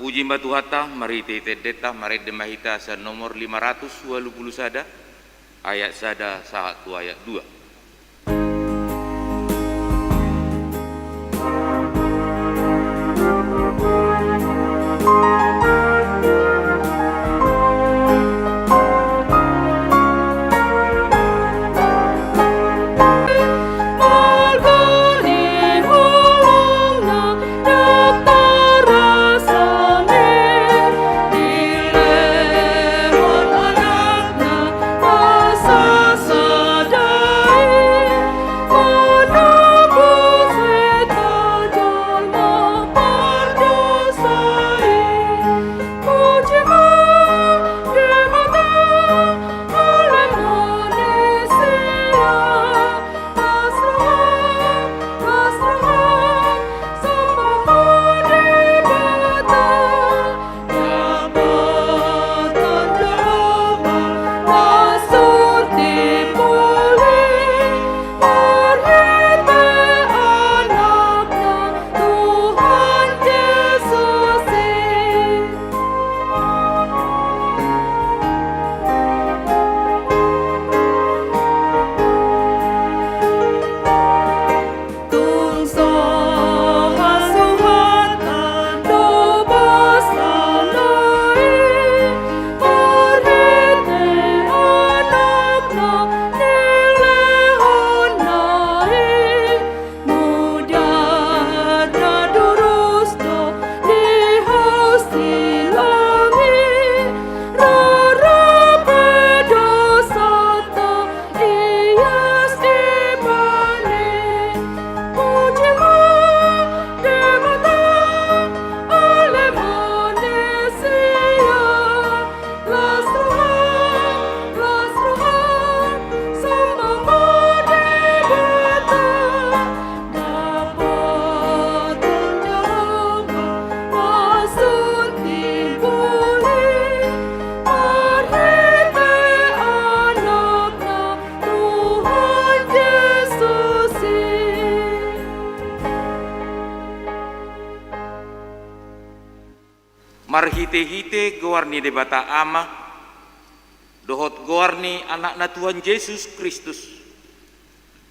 Tapuji mbatu hata, mari deta, mari demahita sa nomor 520 sada, ayat sada 1 ayat 2. Marhite-hite goarni debata ama, dohot goarni anak na Tuhan Yesus Kristus,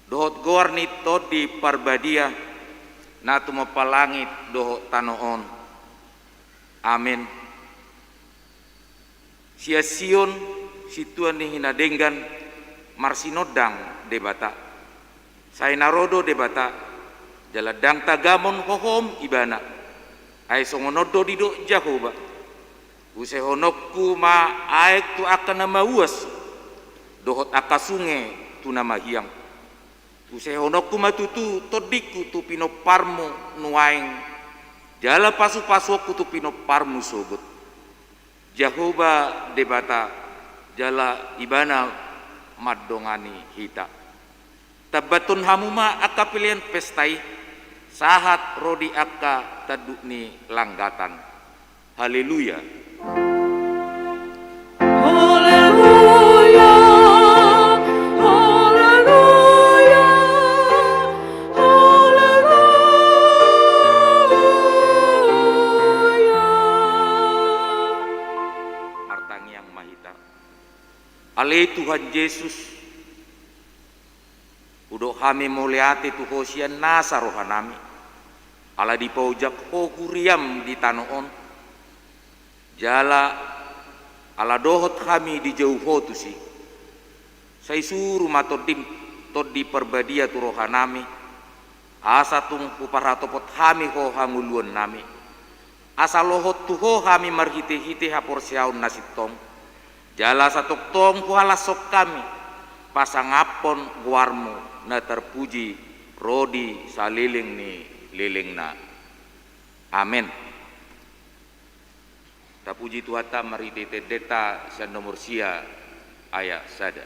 dohot goarni todi parbadia, na tumapalangit dohot tanoon. Amin. Sia Sion, si Tuhan ni hinadenggan, marsinodang debata. Saya narodo debata, jaladang tagamon hohom ibana. Ay songonodo dido Jahoba. Usehonokku ma aek tu akan nama uas. Dohot akasunge tu nama hiang. Usehonokku ma tutu todiku tu pino parmu nuaing. Jala pasu-pasuku tu pino parmu sogut. Jahoba debata jala ibana madongani hita. Tabatun hamuma akapilian pestai. Sahat rodi akka tadukni langgatan. Haleluya. Haleluya. Haleluya. Haleluya. Martangi yang mahita. Ale Tuhan Yesus. Udo kami muliati tu hosian nasa rohanami. Ala di paujak ho kuriam di tanoon. Jala ala dohot kami di jauh ho tu si. Saya suruh matodim tod di perbadia tu rohanami. Asa tung uparatopot kami ho hanguluan nami. Asa lohot tu ho kami marhite-hite hapor siaun nasitong. Jala satok tong hualasok kami. Pasangapon guarmu na terpuji rodi saliling ni lilingna. Amin. Tapuji Tuhan mari deta sa nomor sia ayat sada.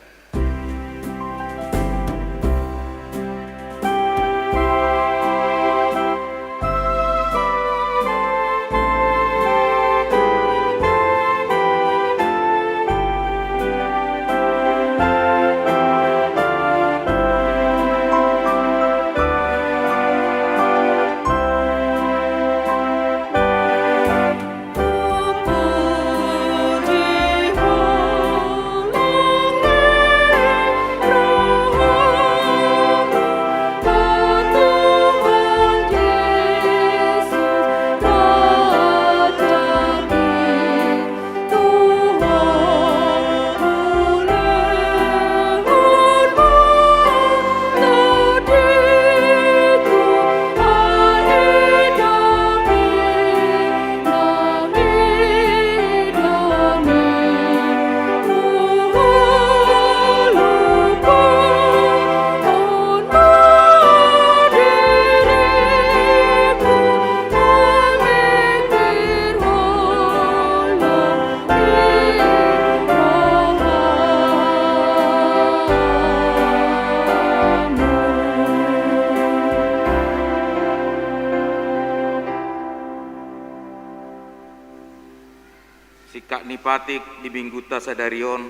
sikak nipatik di bingguta sadarion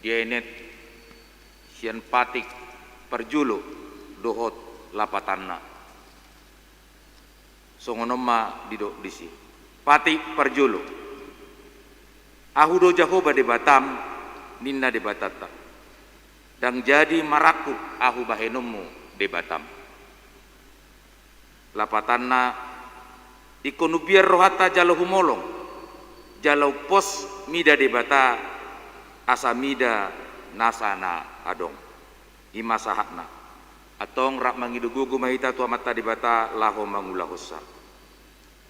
dienet sian patik perjulu dohot lapatanna songonoma didok disi patik perjulu ahu do jahoba de batam ninna de batata dan jadi maraku ahu bahenomu de batam lapatanna ikonu biar rohata jalo humolong jalau pos mida de bata asa mida nasana adong imasahakna atong rak mangidugugu mahita tua mata de bata laho mangulahosa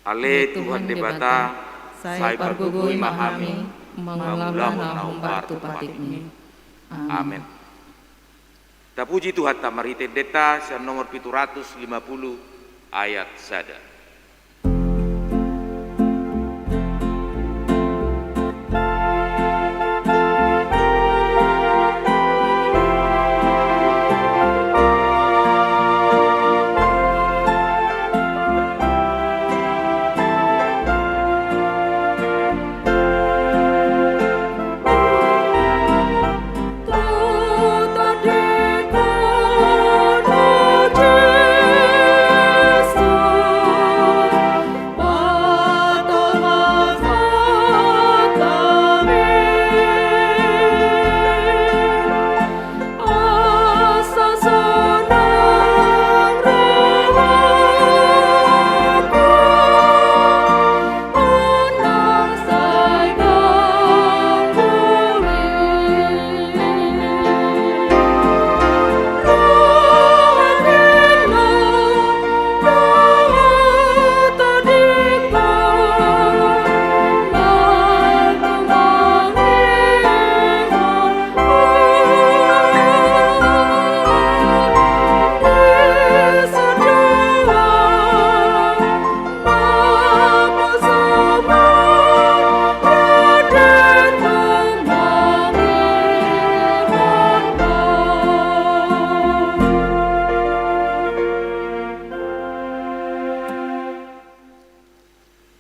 ale Tuhan de bata sai pargugui mahami mangulahu naumbar tu patikni amin. Tapuji Tuhan tamarite deta sian nomor 750 ayat sada.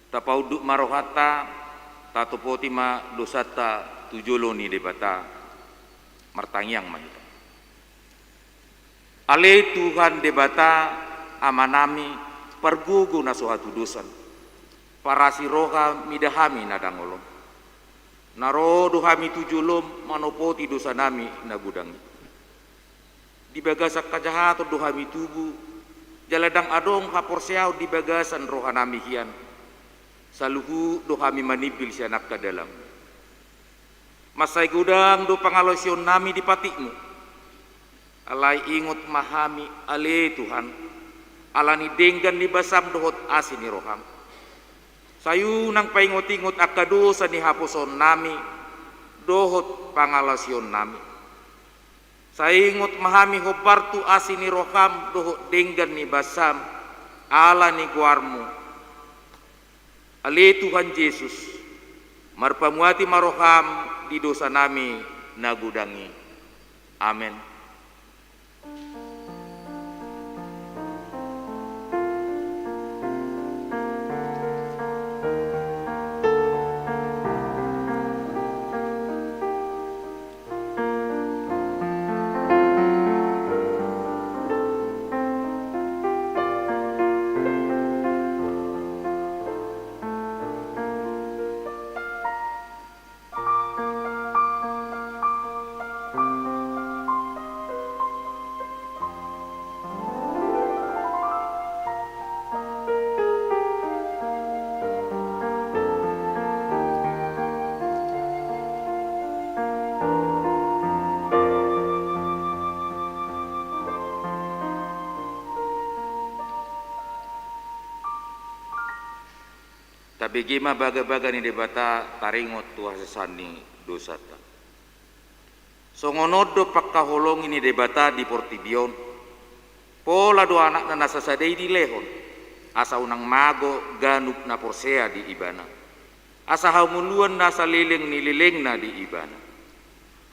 Tapauduk marohata tatopoti ma dosata tujoloni debata martangyang manita. Ale Tuhan debata amanami pergugu na suatu dosan parasi roha midahami nadangolom narodo hami tujolom manopoti dosa nami nagudangi di bagasak kajahato dohami tubu jaladang adong haporseau di bagasan rohanami hian saluhu do kami manipil si anak ke dalam masai gudang do pangalosion nami di patikmu alai ingot mahami ale Tuhan alani denggan di basam dohot asini roham sayu nang paingot-ingot akadosa ni haposon nami dohot pangalosion nami saingot mahami hobartu asini roham dohot denggan ni basam alani guarmu Ale Tuhan Yesus marpamuati maroham di dosa nami nagudangi amin. Tabigima baga-baga ni debata taringot tuah sesani dosata. Songonodo pakkaholong ini debata di Portibion. Pola do anak na nasasadai di lehon. Asa unang mago ganuk na porsea di ibana. Asa hamuluan nasa lileng ni lileng na di ibana.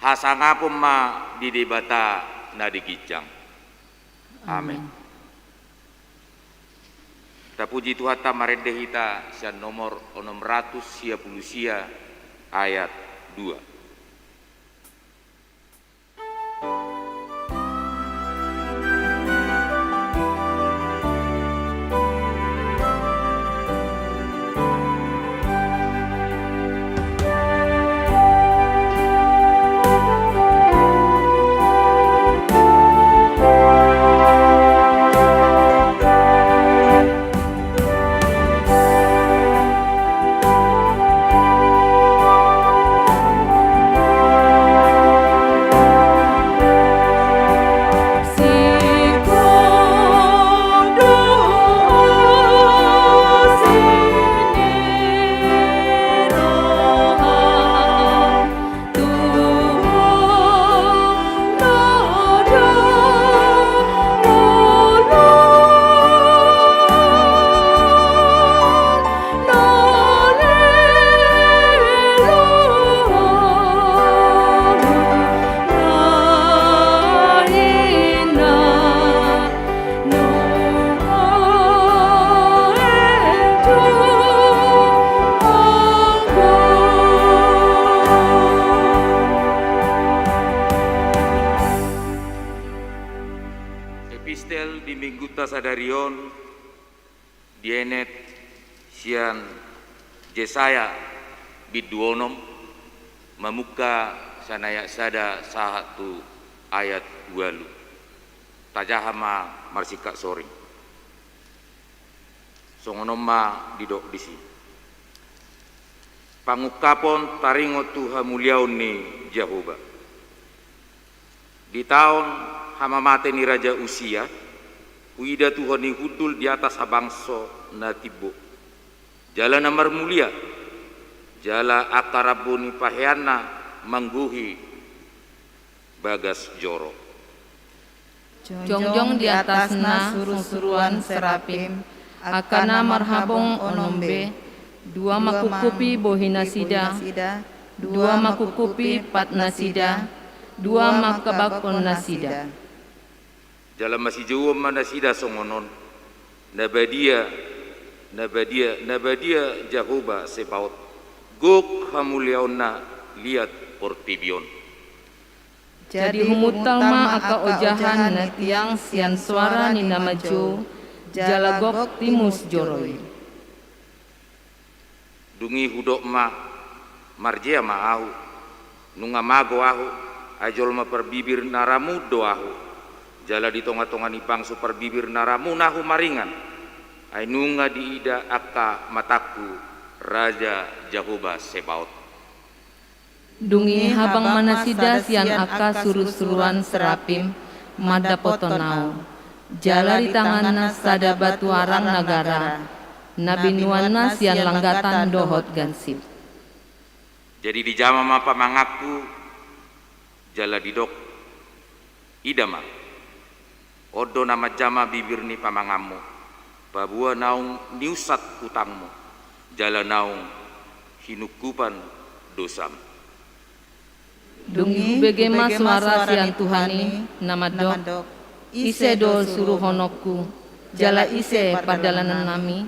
Hasa ngapom ma di debata na di gijang. Amin. Tapuji Tuhan tamarende hita sian nomor 600 ayat 2. Epistel di Minggu Tasadarion dienet sian Jesaya biduonom memuka sanaya sada sahatu ayat 2 tajahama marsika soring songonoma didok disi pangukapon taringo Tuhan muliaun ni Jehovah di tahun hama mate ni Raja Usia, uida Tuhan ni hudul di atas habangso na tibo. Jala namar mulia, jala akarabuni paheana mangguhi bagas joro. Jongjong di atasna suruh-suruan serapim, akana marhabong onombe, dua makukupi bohina sida, dua makukupi patna sida, dua makabakon nasida. Jala masih jauh mana sida songonon nabadia Jehovah Sebaot gok hamuliauna liat portibion. Jadi humutang ma aka ojahan na tiang sian suara ni namajo jalagok timus joroi. Dungi hudok ma marjea ma ahu nunga mago ahu ajol ma perbibir naramu doahu. Jala di tonga-tonga ni bangsu perbibir naramu nahu maringan. Ainunga diida aka mataku Raja Jehovah Sebaot. Dungi habang manasida sian aka suruh-suruan serapim madapotonau. Jala di tanganna sada batu arang nagara. Nabinuanna sian langgatan dohot gansip. Jadi di jama mapa mangaku jala didok idama. Odo nama jama bibir ni pamangamu, babua naung niusat utangmu, jala naung hinukupan dosam. Dungi begema suara sian Tuhani nama dok, ise do suruh honokku, jala ise padalanan nami,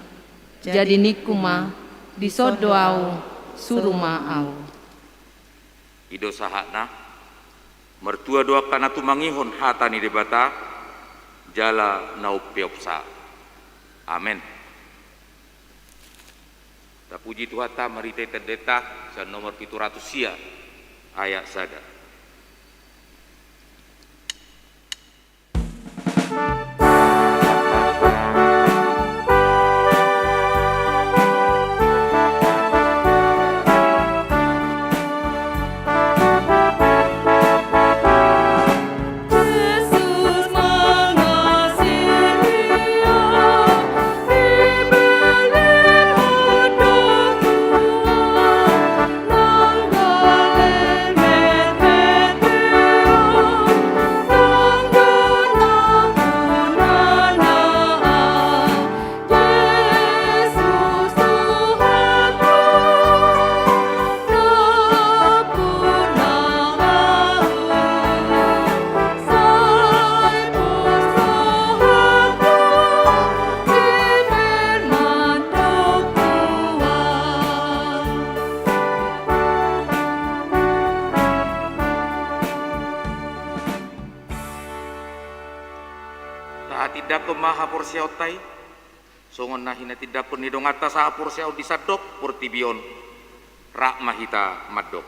jadi nikuma disodo au suruh ma au. Ido sahakna, mertua doa kana tumangihon hatani debata, jala naupiopsa. Amin. Tapuji Tuhan ta marite terdeta sa nomor 700 ayat sada. Nang tidako maha porsiao tai songon nahina tidako ni dongata sa porsiao disadok portibion rak mahita madok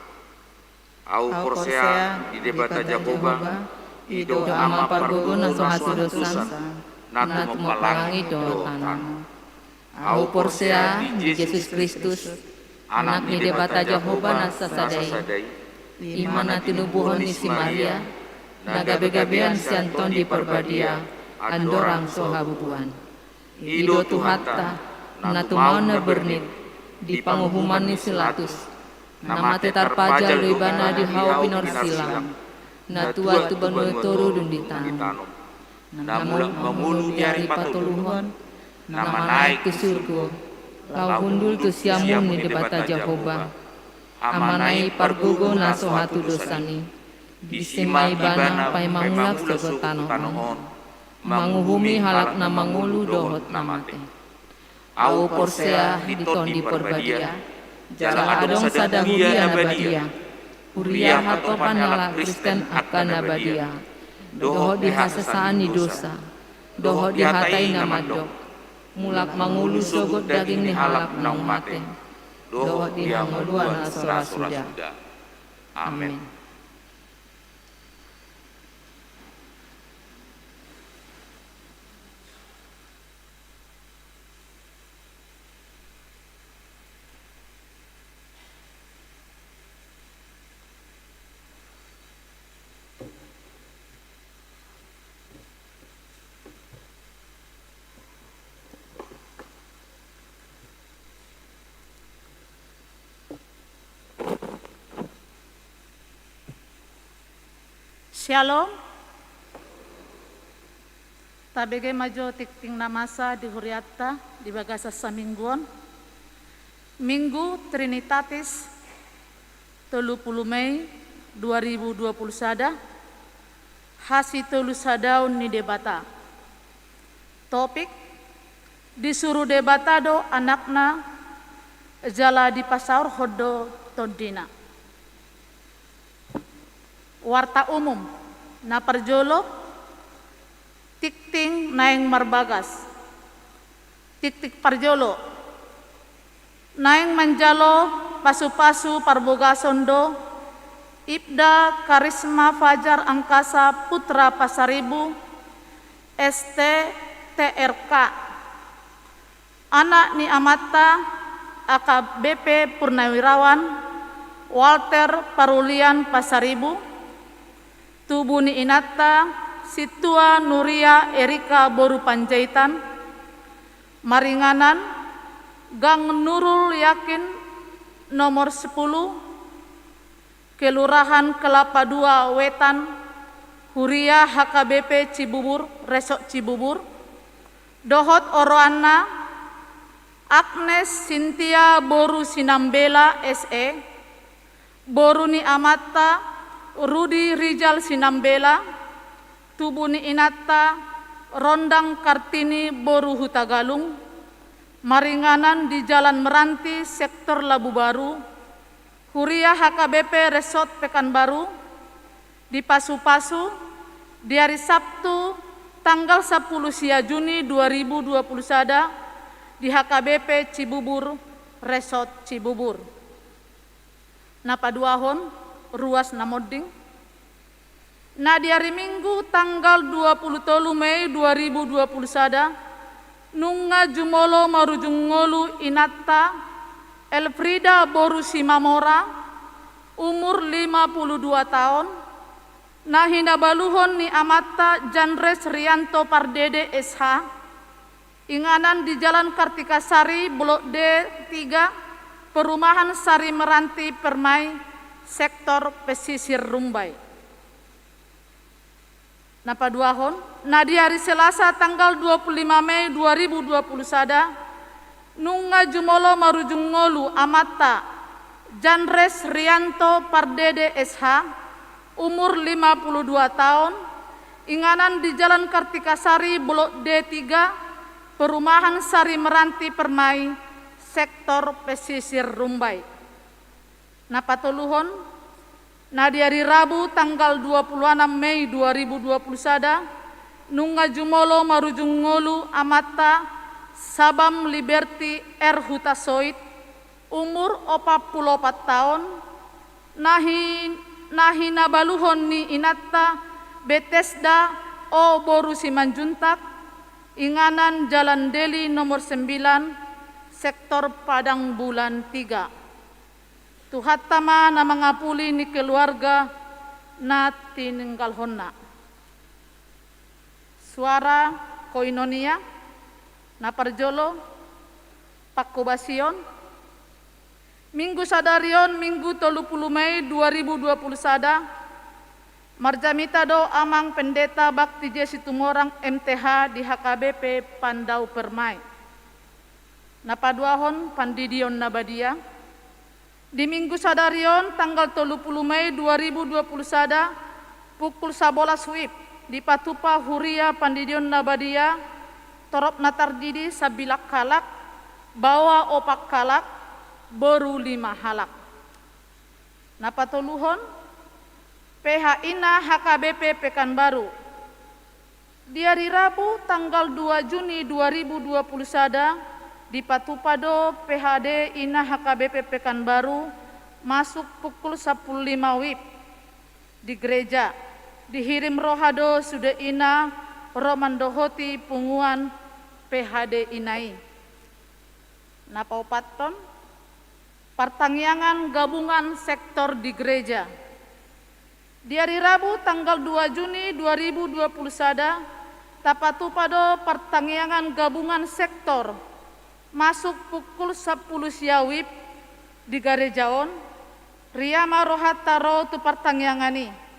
au porsea di debata Jakoba ido ama pargogo na sohatudosan natu mempalangi dotan au porsea di Yesus Kristus anak ni debata Jehovah na sasadai imana tinubuhon ni si Maria nagabe-gabean si Anton di perbadia andorang sohabubuan ido tuhata na tumau na bernit di panguhuman ni silatus nama tetar pajal ibana di hau pinor silang na tua tu banu toru dunditan namun memulu diari patuluhon nama naik ke surga lau hundul tu siamun ni debata Jehovah amanai pargogo na sohatu dosani disimai bana pai mangulak segotanoon manguhumi halak na mangulu dohot namate au porsea diton di perbadia jala adong sada huria nabadia huria hatopan halak Kristen akan nabadia dohot dihasasaan ni dosa dohot dihatai namadok mulak mangulu sogot daging ni halak na umate dohot dihangoluan asora sudah. Amin. Shalom. Tabege majo tikting namasa di huriata di bagasa samingguan. Minggu Trinitatis 30 Mei 2020 sada. Hasi telu sadaun ni debata. Topik disuruh debatado anakna jala di pasaur hodo tondina. Warta umum na perjolo tikting naing marbagas tik parjolo naing manjalo pasu-pasu parbogasondo Ibda Karisma Fajar Angkasa Putra Pasaribu ST TRK anak ni Amata AKBP Purnawirawan Walter Parulian Pasaribu Tubuh ni Inata Situa Nuria Erika Boru Panjaitan Maringanan Gang Nurul Yakin nomor 10 Kelurahan Kelapa II Wetan Huria HKBP Cibubur Resok Cibubur Dohot Oroana Agnes Cynthia Boru Sinambela SE Boru ni Amata Rudi Rijal Sinambela, Tubuh ni Inata, Rondang Kartini Boru Hutagalung, Maringanan di Jalan Meranti, Sektor Labu Baru, Huria HKBP Resort Pekanbaru, di Pasu-Pasu, di hari Sabtu, tanggal 10 Juni 2020 sada, di HKBP Cibubur, Resort Cibubur. Napa duahon? Ruas namoding. Nah di hari Minggu tanggal 23 Mei 2020 sada nunga jumolo marujungolu Inata Elfrida Boru Simamora umur 52 tahun nah hinabaluhon ni Amata Janres Rianto Pardede SH inganan di Jalan Kartikasari Blok D 3 Perumahan Sari Meranti Permai Sektor Pesisir Rumbai. Napa duahon? Nah di hari Selasa tanggal 25 Mei 2020 sada nunga jumolo marujungolu Amata Janres Rianto Pardede SH umur 52 tahun inganan di Jalan Kartikasari Blok D3 Perumahan Sari Meranti Permai Sektor Pesisir Rumbai. Napa toluhon? Nah di hari Rabu tanggal 26 Mei 2020 sada nunga jumolo marujung ngolu amata Sabam Liberty R Hutasoit umur 44 tahun nahi nabaluhon ni inatta Bethesda o Boru Simanjuntak inganan Jalan Deli nomor 9 sektor Padang Bulan 3 tuhattama na mangapuli ni keluarga na tininggal honna suara koinonia na parjolo pakkubasion Minggu sadarion Minggu 30 Mei 2020 sada marjamita do amang pendeta Bakti Jesi Tumorang MTH di HKBP Pandau Permai napaduahon pandidion nabadia di Minggu sadarion tanggal 30 Mei 2020 sada pukul 11 WIB di Patupa Huria Pandidion Nabadia torop natardidi sabilak kalak bawa opak kalak boru 5 halak napatoluhon PH Ina HKBP Pekanbaru di hari Rabu tanggal 2 Juni 2020 sada di Patupado PHD Ina HKBP Pekanbaru masuk pukul 10.05 WIB di gereja dihirim rohado sudah ina romandohoti punguan PHD Inai napaupaton pertangyangan gabungan sektor di gereja di hari Rabu tanggal 2 Juni 2020 sada tapatupado pertangyangan gabungan sektor masuk pukul 10 siawib di gerejaon Riyama rohataro tu pertangyangani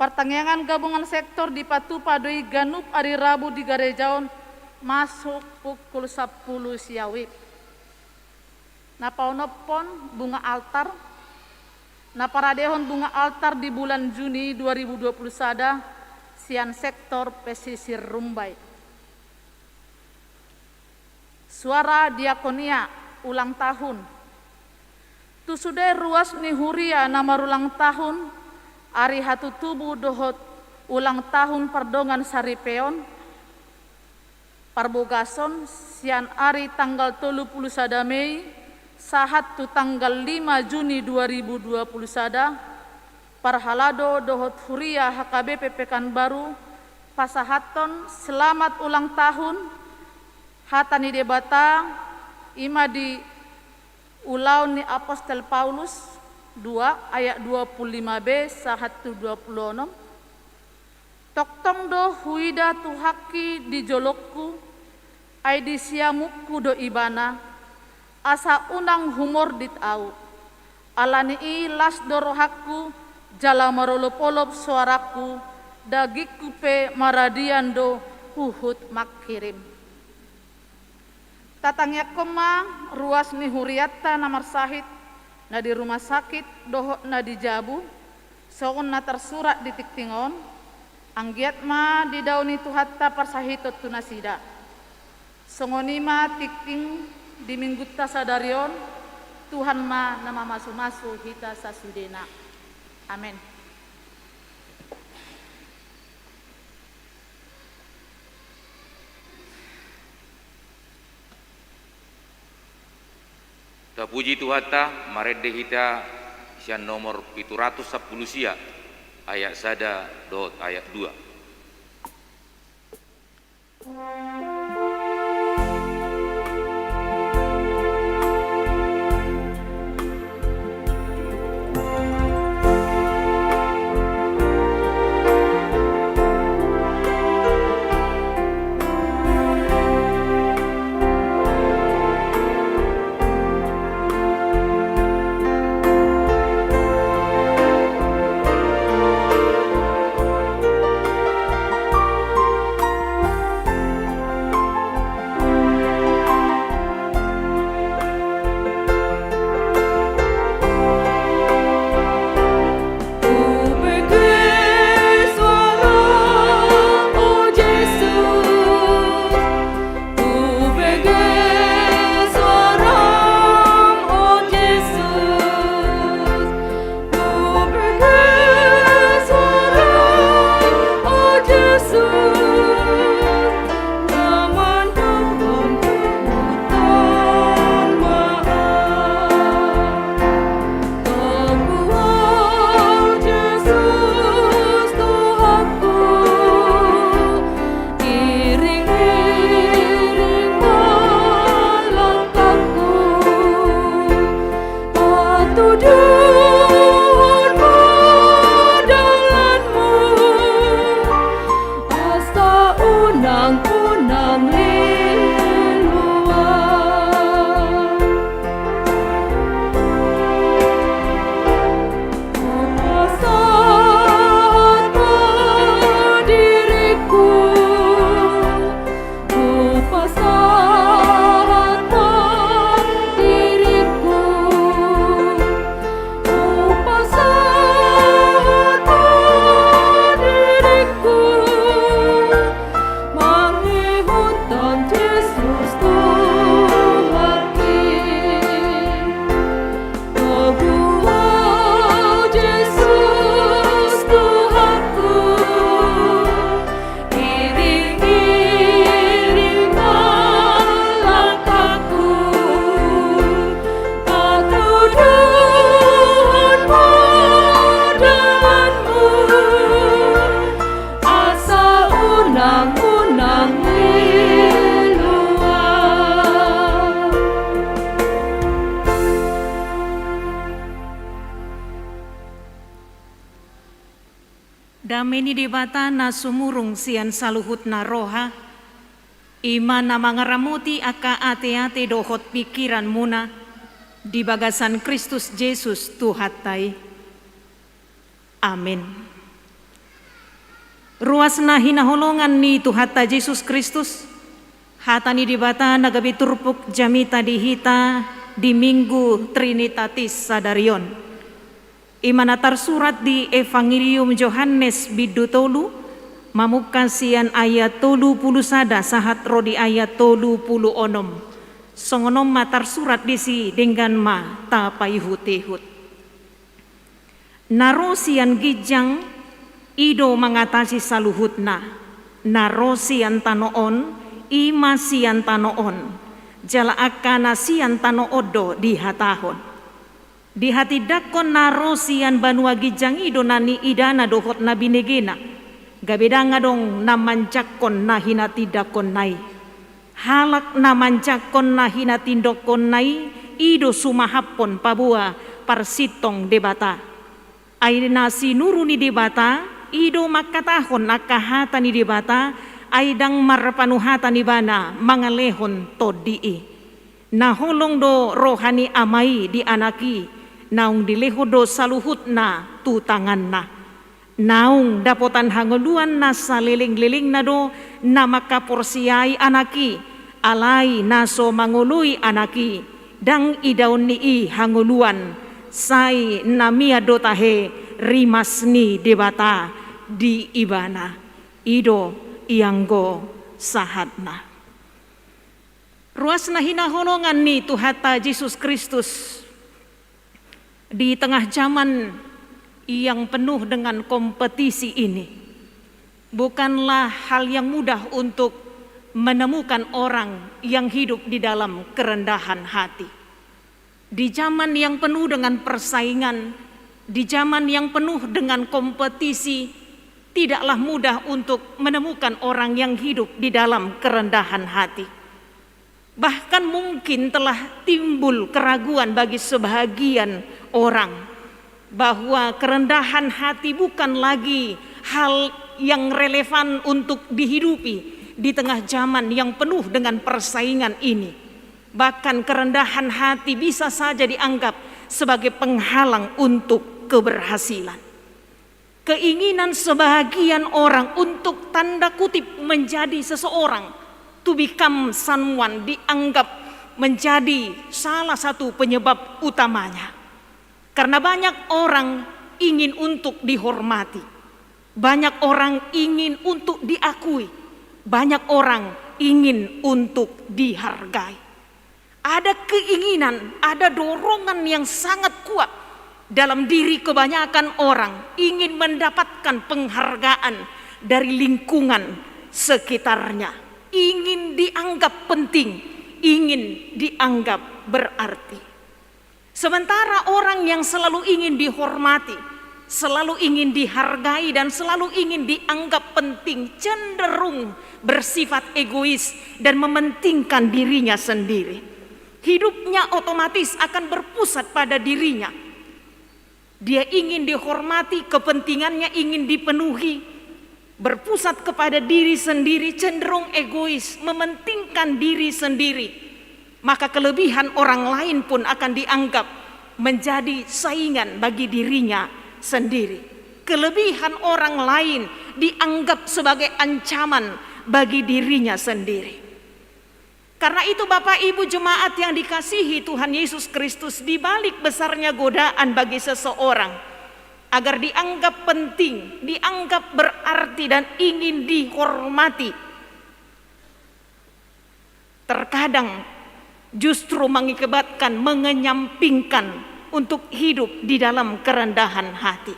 pertangyangan gabungan sektor di Patupado Ganup hari Rabu di gerejaon masuk pukul 10 siawib napaunopon bunga altar naparadehon bunga altar di bulan Juni 2020 sada sian sektor pesisir Rumbai suara diakonia ulang tahun tu sudah ruas ni huria nama ulang tahun Ari hatu tubuh dohot ulang tahun perdongan saripeon parbogason sian ari tanggal 30 sada Mei sahat tu tanggal 5 Juni 2020 sada parhalado dohot huria HKBP Pekanbaru pasahaton selamat ulang tahun hatani debata ima di ulau ni Apostel Paulus 2 ayat 25b sahat tu 26 toktong do huida tu haki di jolokku ai di siamukku do ibana asa unang humor dit au alani i las do rohakku jala marolopolop suaraku dagiku pe maradian do huhut makirim tatangnya koma ruas ni huriatta namar sahid na di rumah sakit dohok na di Jabu soon na tersurat di tiktingon anggiat ma di dauni tuhatta parsahitot tunasida songonima tikting di minggu tasadarion Tuhan ma nama masu-masu hita sasudena amin. Puji Tuhata maredde hita sian nomor 710 sia ayat sada dot ayat 2. tujuan perjalananmu, asa unang-unang liluan. Kepasahan diriku, kepasahan diriku, kepasahan diriku, mengihutkan Yesus Tuhanku. Teguh Yesus Tuhanku, iring-iring langkahku, ketujuan perjalananmu, asa unang-unang liluan. Dameni debata na sumurung sian saluhut na roha, ima na mangaramuti aka ate-ate dohot pikiran muna, di bagasan Kristus Yesus Tuhatai. Amin. Ruas na hinaholongan ni Tuhata Yesus Kristus, hata ni debata nagabi turpuk jamita dihita di Minggu Trinitatis Sadarion. Imana tersurat di Evangelium Yohanes bidu tolu, mamukan sian ayat tolu puluh sada sahat rodi ayat tolu puluh onom. Songonom ma tersurat disi dengan ma tapai hut-hut. Naro sian gijang ido mengatasi saluhutna, naro sian tanoon ima sian tanoon, jala akana sian tano odo di hatahon. Di hati dakon naro sian banua gijang ido nani idana dohot na binegena, gabedanga dong namanjakon na hinati dakon nai, halak namanjakon na hinati dokon nai, ido sumahapon pabua parsitong debata. Aina sinuruni debata, ido makatahon akahata ni debata, aidang marpanuhata ni bana mangalehon todii. Naholong do rohani amai di anaki, naung dileho do saluhut na tutangan na. Naung dapotan hangoluan na saliling-liling na do na makaporsiai anaki, alai naso mangului anaki, dang idaun ni hangoluan, sai namia do tahe rimas ni debata di ibana, ido ianggo sahatna. Ruas na hinaholongan ni Tuhata Yesus Kristus di tengah zaman yang penuh dengan kompetisi ini, bukanlah hal yang mudah untuk menemukan orang yang hidup di dalam kerendahan hati. Di zaman yang penuh dengan persaingan, di zaman yang penuh dengan kompetisi, tidaklah mudah untuk menemukan orang yang hidup di dalam kerendahan hati. Bahkan mungkin telah timbul keraguan bagi sebahagian orang bahwa kerendahan hati bukan lagi hal yang relevan untuk dihidupi di tengah zaman yang penuh dengan persaingan ini. Bahkan kerendahan hati bisa saja dianggap sebagai penghalang untuk keberhasilan. Keinginan sebahagian orang untuk tanda kutip menjadi seseorang, to become someone, dianggap menjadi salah satu penyebab utamanya. Karena banyak orang ingin untuk dihormati, banyak orang ingin untuk diakui, banyak orang ingin untuk dihargai. Ada keinginan, ada dorongan yang sangat kuat dalam diri kebanyakan orang ingin mendapatkan penghargaan dari lingkungan sekitarnya, ingin dianggap penting, ingin dianggap berarti. Sementara orang yang selalu ingin dihormati, selalu ingin dihargai dan selalu ingin dianggap penting, cenderung bersifat egois dan mementingkan dirinya sendiri. Hidupnya otomatis akan berpusat pada dirinya, Dia ingin dihormati, kepentingannya ingin dipenuhi, berpusat kepada diri sendiri, cenderung egois, mementingkan diri sendiri. Maka kelebihan orang lain pun akan dianggap menjadi saingan bagi dirinya sendiri. Kelebihan orang lain dianggap sebagai ancaman bagi dirinya sendiri. Karena itu Bapak Ibu jemaat yang dikasihi Tuhan Yesus Kristus, di balik besarnya godaan bagi seseorang agar dianggap penting, dianggap berarti dan ingin dihormati, terkadang justru mengakibatkan mengenyampingkan untuk hidup di dalam kerendahan hati.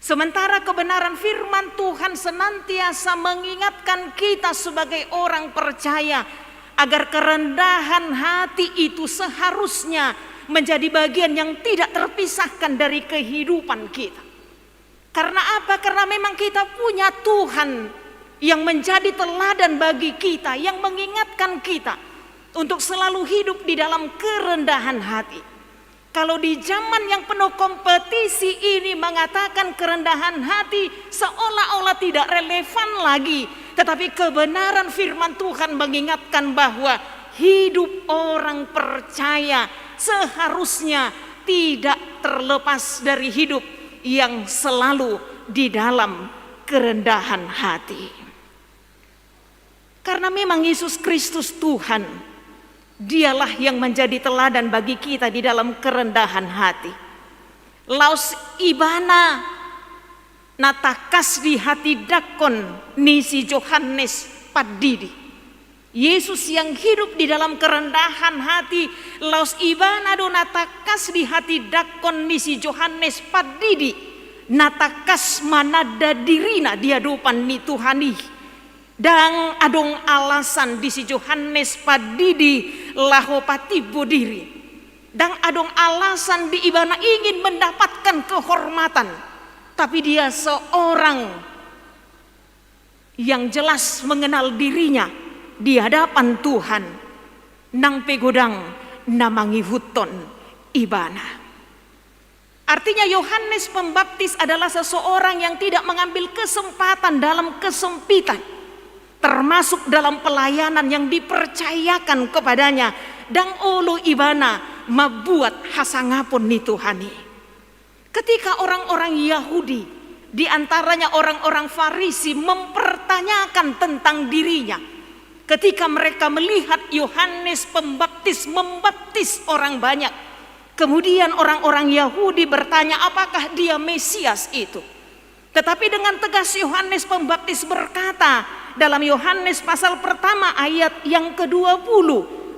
Sementara kebenaran firman Tuhan senantiasa mengingatkan kita sebagai orang percaya agar kerendahan hati itu seharusnya menjadi bagian yang tidak terpisahkan dari kehidupan kita. Karena apa? Karena memang kita punya Tuhan yang menjadi teladan bagi kita, yang mengingatkan kita untuk selalu hidup di dalam kerendahan hati. Kalau di zaman yang penuh kompetisi ini mengatakan kerendahan hati seolah-olah tidak relevan lagi. Tetapi kebenaran firman Tuhan mengingatkan bahwa hidup orang percaya seharusnya tidak terlepas dari hidup yang selalu di dalam kerendahan hati. Karena memang Yesus Kristus Tuhan, Dialah yang menjadi teladan bagi kita di dalam kerendahan hati. Laus ibana natakas di hati dakon nisi Yohanes padidi. Yesus yang hidup di dalam kerendahan hati, laus ibana do natakas di hati dakon nisi Yohanes padidi. Natakas manada dirina dia dopan ni Tuhani. Dan adong alasan di si Yohanes padidi laho patibo diri. Dan adong alasan di ibana ingin mendapatkan kehormatan. Tapi dia seorang yang jelas mengenal dirinya di hadapan Tuhan. Nang pegodang namangi huton ibana. Artinya Yohanes Pembaptis adalah seseorang yang tidak mengambil kesempatan dalam kesempitan, termasuk dalam pelayanan yang dipercayakan kepadanya. Dan ulu ibana mabuat hasangapun ni Tuhani. Ketika orang-orang Yahudi, di antaranya orang-orang Farisi, mempertanyakan tentang dirinya, ketika mereka melihat Yohanes Pembaptis membaptis orang banyak, kemudian orang-orang Yahudi bertanya apakah dia Mesias itu. Tetapi dengan tegas Yohanes Pembaptis berkata dalam Yohanes pasal pertama ayat yang ke-20,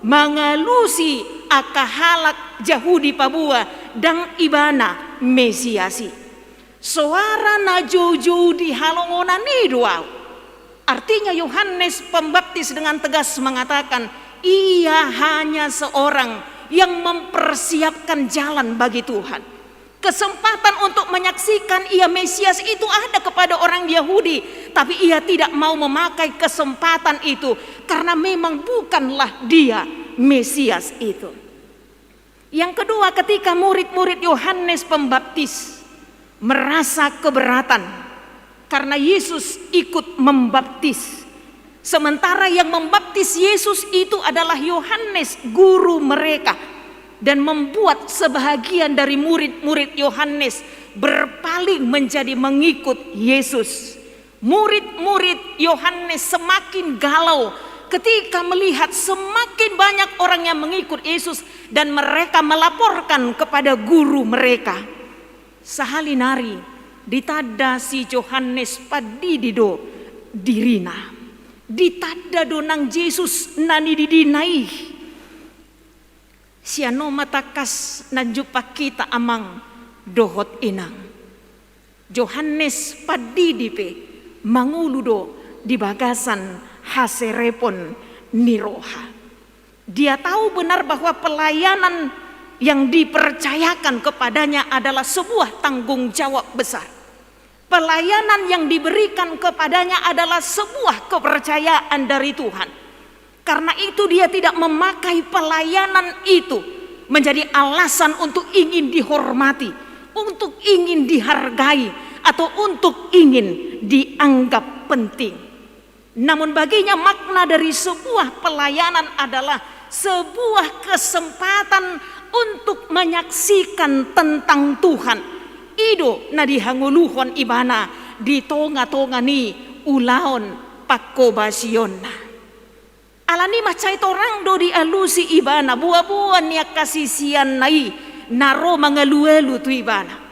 mengalusi akahalak Yahudi pabua dan ibana Mesiasi. Suara najojo di halongonan iduau. Artinya Yohanes Pembaptis dengan tegas mengatakan ia hanya seorang yang mempersiapkan jalan bagi Tuhan. Kesempatan untuk menyaksikan ia Mesias itu ada kepada orang Yahudi, tapi ia tidak mau memakai kesempatan itu karena memang bukanlah dia Mesias itu. Yang kedua, ketika murid-murid Yohanes Pembaptis merasa keberatan karena Yesus ikut membaptis, sementara yang membaptis Yesus itu adalah Yohanes, guru mereka. Dan membuat sebahagian dari murid-murid Yohanes berpaling menjadi mengikut Yesus. Murid-murid Yohanes semakin galau ketika melihat semakin banyak orang yang mengikut Yesus, dan mereka melaporkan kepada guru mereka. Sahalinari ditada si Yohanes padidido dirina, ditada donang Yesus nani didinai. Siano matakas nanjupa kita amang dohot inang. Yohanes padidipe manguludo di bagasan haserepon niroha. Dia tahu benar bahwa pelayanan yang dipercayakan kepadanya adalah sebuah tanggung jawab besar. Pelayanan yang diberikan kepadanya adalah sebuah kepercayaan dari Tuhan. Karena itu dia tidak memakai pelayanan itu menjadi alasan untuk ingin dihormati, untuk ingin dihargai atau untuk ingin dianggap penting. Namun baginya makna dari sebuah pelayanan adalah sebuah kesempatan untuk menyaksikan tentang Tuhan. Ido na dihanguluhon ibana di tonga-tonga ni ulaon pakobasionna. Alani macai torang do di alusi ibana buah-buah niya kasisian nai naro mangaluelu tu ibana.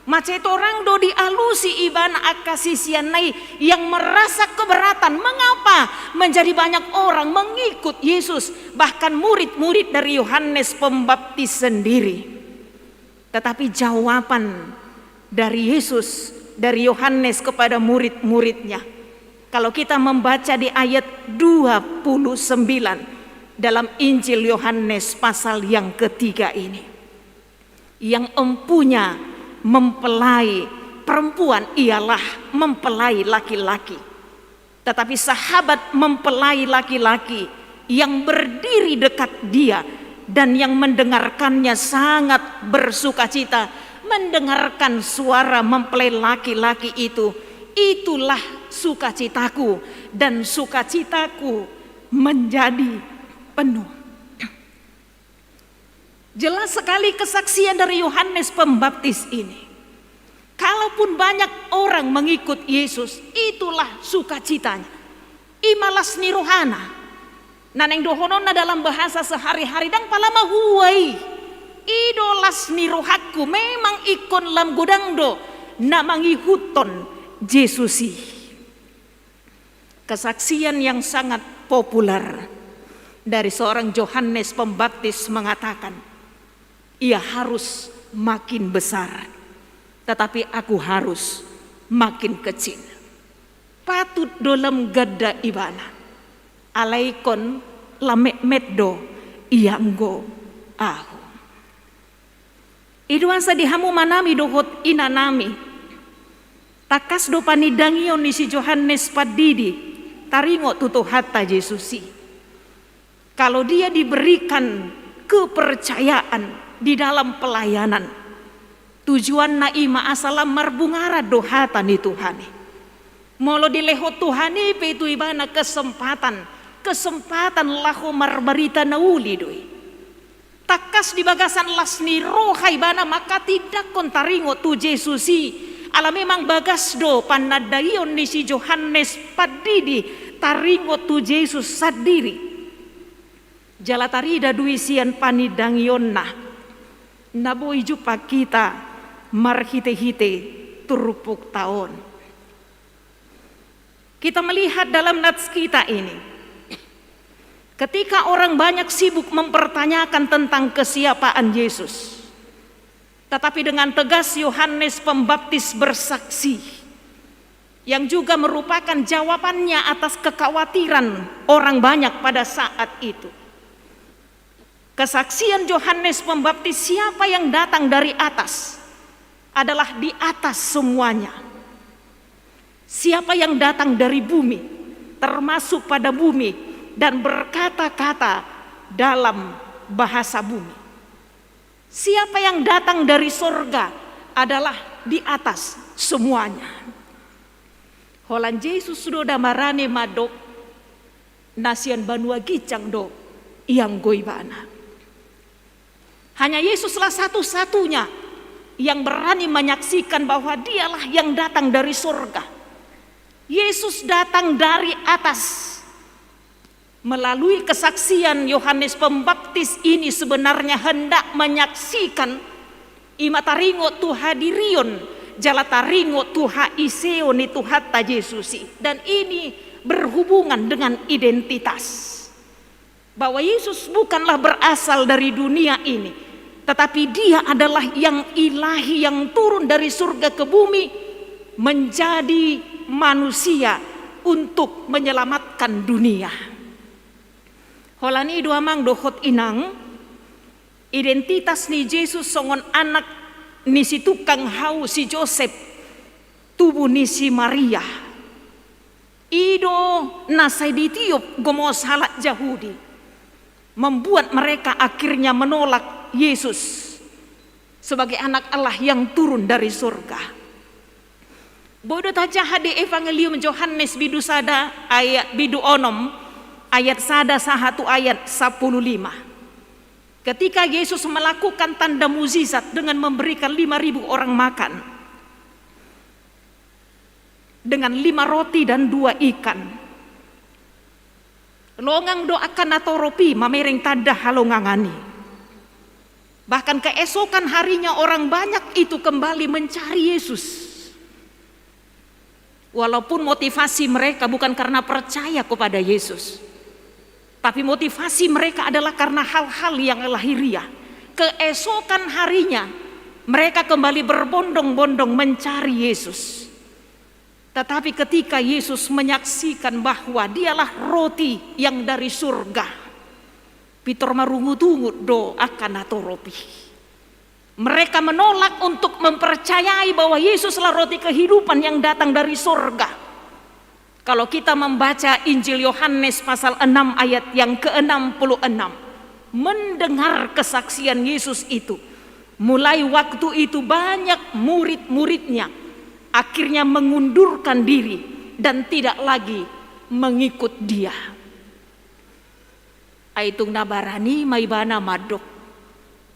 Macet orang do dialusi ibana akasisian nai yang merasa keberatan. Mengapa menjadi banyak orang mengikut Yesus, bahkan murid-murid dari Yohanes Pembaptis sendiri. Tetapi jawaban dari Yesus, dari Yohanes kepada murid-muridnya, kalau kita membaca di ayat 29 dalam Injil Yohanes pasal yang ketiga ini, yang empunya mempelai perempuan ialah mempelai laki-laki. Tetapi sahabat mempelai laki-laki yang berdiri dekat dia dan yang mendengarkannya sangat bersukacita mendengarkan suara mempelai laki-laki itu. Itulah sukacitaku dan sukacitaku menjadi penuh. Jelas sekali kesaksian dari Yohanes Pembaptis ini. Kalaupun banyak orang mengikut Yesus, itulah sukacitanya. Imalas ni rohana. Naneng dohonona dalam bahasa sehari-hari dang palama huwai. Idolas ni rohaku memang ikon lam godang do namangi huton Jesusi. Kesaksian yang sangat populer dari seorang Yohanes Pembaptis mengatakan, ia harus makin besar, tetapi aku harus makin kecil. Patut dalam gada ibana, alaikon lamek meddo ianggo ahu. Iduan sadihamu manami dohot inanami, takas do panidangion ni si Yohanes Padidi, taringo tuto hatta Jesusi. Kalau dia diberikan kepercayaan di dalam pelayanan, tujuan naima asalam marbungara dohatan di Tuhani. Molo dilehot Tuhani pe itu ibana kesempatan lahu marbarita nauli doi. Takas di bagasan lasni roha ibana maka tidak kontaringo tu Jesusi. Ala memang bagas do panadayon ni si Yohanes Padidi taringo tu Yesus sadiri. Jalatarida duisian panidangiyonna. Naboy jupa kita marhite-hite turupuk tahun. Kita melihat dalam nats kita ini, ketika orang banyak sibuk mempertanyakan tentang kesiapaan Yesus, tetapi dengan tegas Yohanes Pembaptis bersaksi, yang juga merupakan jawabannya atas kekhawatiran orang banyak pada saat itu. Kesaksian Yohanes Pembaptis, siapa yang datang dari atas adalah di atas semuanya. Siapa yang datang dari bumi termasuk pada bumi dan berkata-kata dalam bahasa bumi. Siapa yang datang dari sorga adalah di atas semuanya. Holan Yesus sudah marane madok nasian banua gicang do yang goibana. Hanya Yesuslah satu-satunya yang berani menyaksikan bahwa dialah yang datang dari surga. Yesus datang dari atas. Melalui kesaksian Yohanes Pembaptis ini sebenarnya hendak menyaksikan imataringo tuhadirion jalataringo tuha iseo ni tuhata Yesusi. Dan ini berhubungan dengan identitas. Bahwa Yesus bukanlah berasal dari dunia ini, tetapi dia adalah yang ilahi yang turun dari surga ke bumi menjadi manusia untuk menyelamatkan dunia. Holani dua mang dohot inang identitas ni Yesus songon anak ni si tukang hau si Joseph tubuh ni si Maria. Ido nasai ditiup gomos halak Yahudi membuat mereka akhirnya menolak Yesus sebagai anak Allah yang turun dari surga. Bodoh taja hade Evangelium Yohanes bidu sada ayat bidu onom ayat sada sahatu ayat 15. Ketika Yesus melakukan tanda mukjizat dengan memberikan 5.000 orang makan dengan 5 roti dan 2 ikan. Longang doakan atau ropi mamereng tada halongangani. Bahkan keesokan harinya orang banyak itu kembali mencari Yesus. Walaupun motivasi mereka bukan karena percaya kepada Yesus, tapi motivasi mereka adalah karena hal-hal yang lahiriah. Keesokan harinya mereka kembali berbondong-bondong mencari Yesus. Tetapi ketika Yesus menyaksikan bahwa dialah roti yang dari surga, Pitor marungu-tungut do akan atau ropi. Mereka menolak untuk mempercayai bahwa Yesuslah roti kehidupan yang datang dari surga. Kalau kita membaca Injil Yohanes pasal 6 ayat yang ke-66, mendengar kesaksian Yesus itu, mulai waktu itu banyak murid-muridnya akhirnya mengundurkan diri dan tidak lagi mengikut dia. Aitung nabarani maibana madok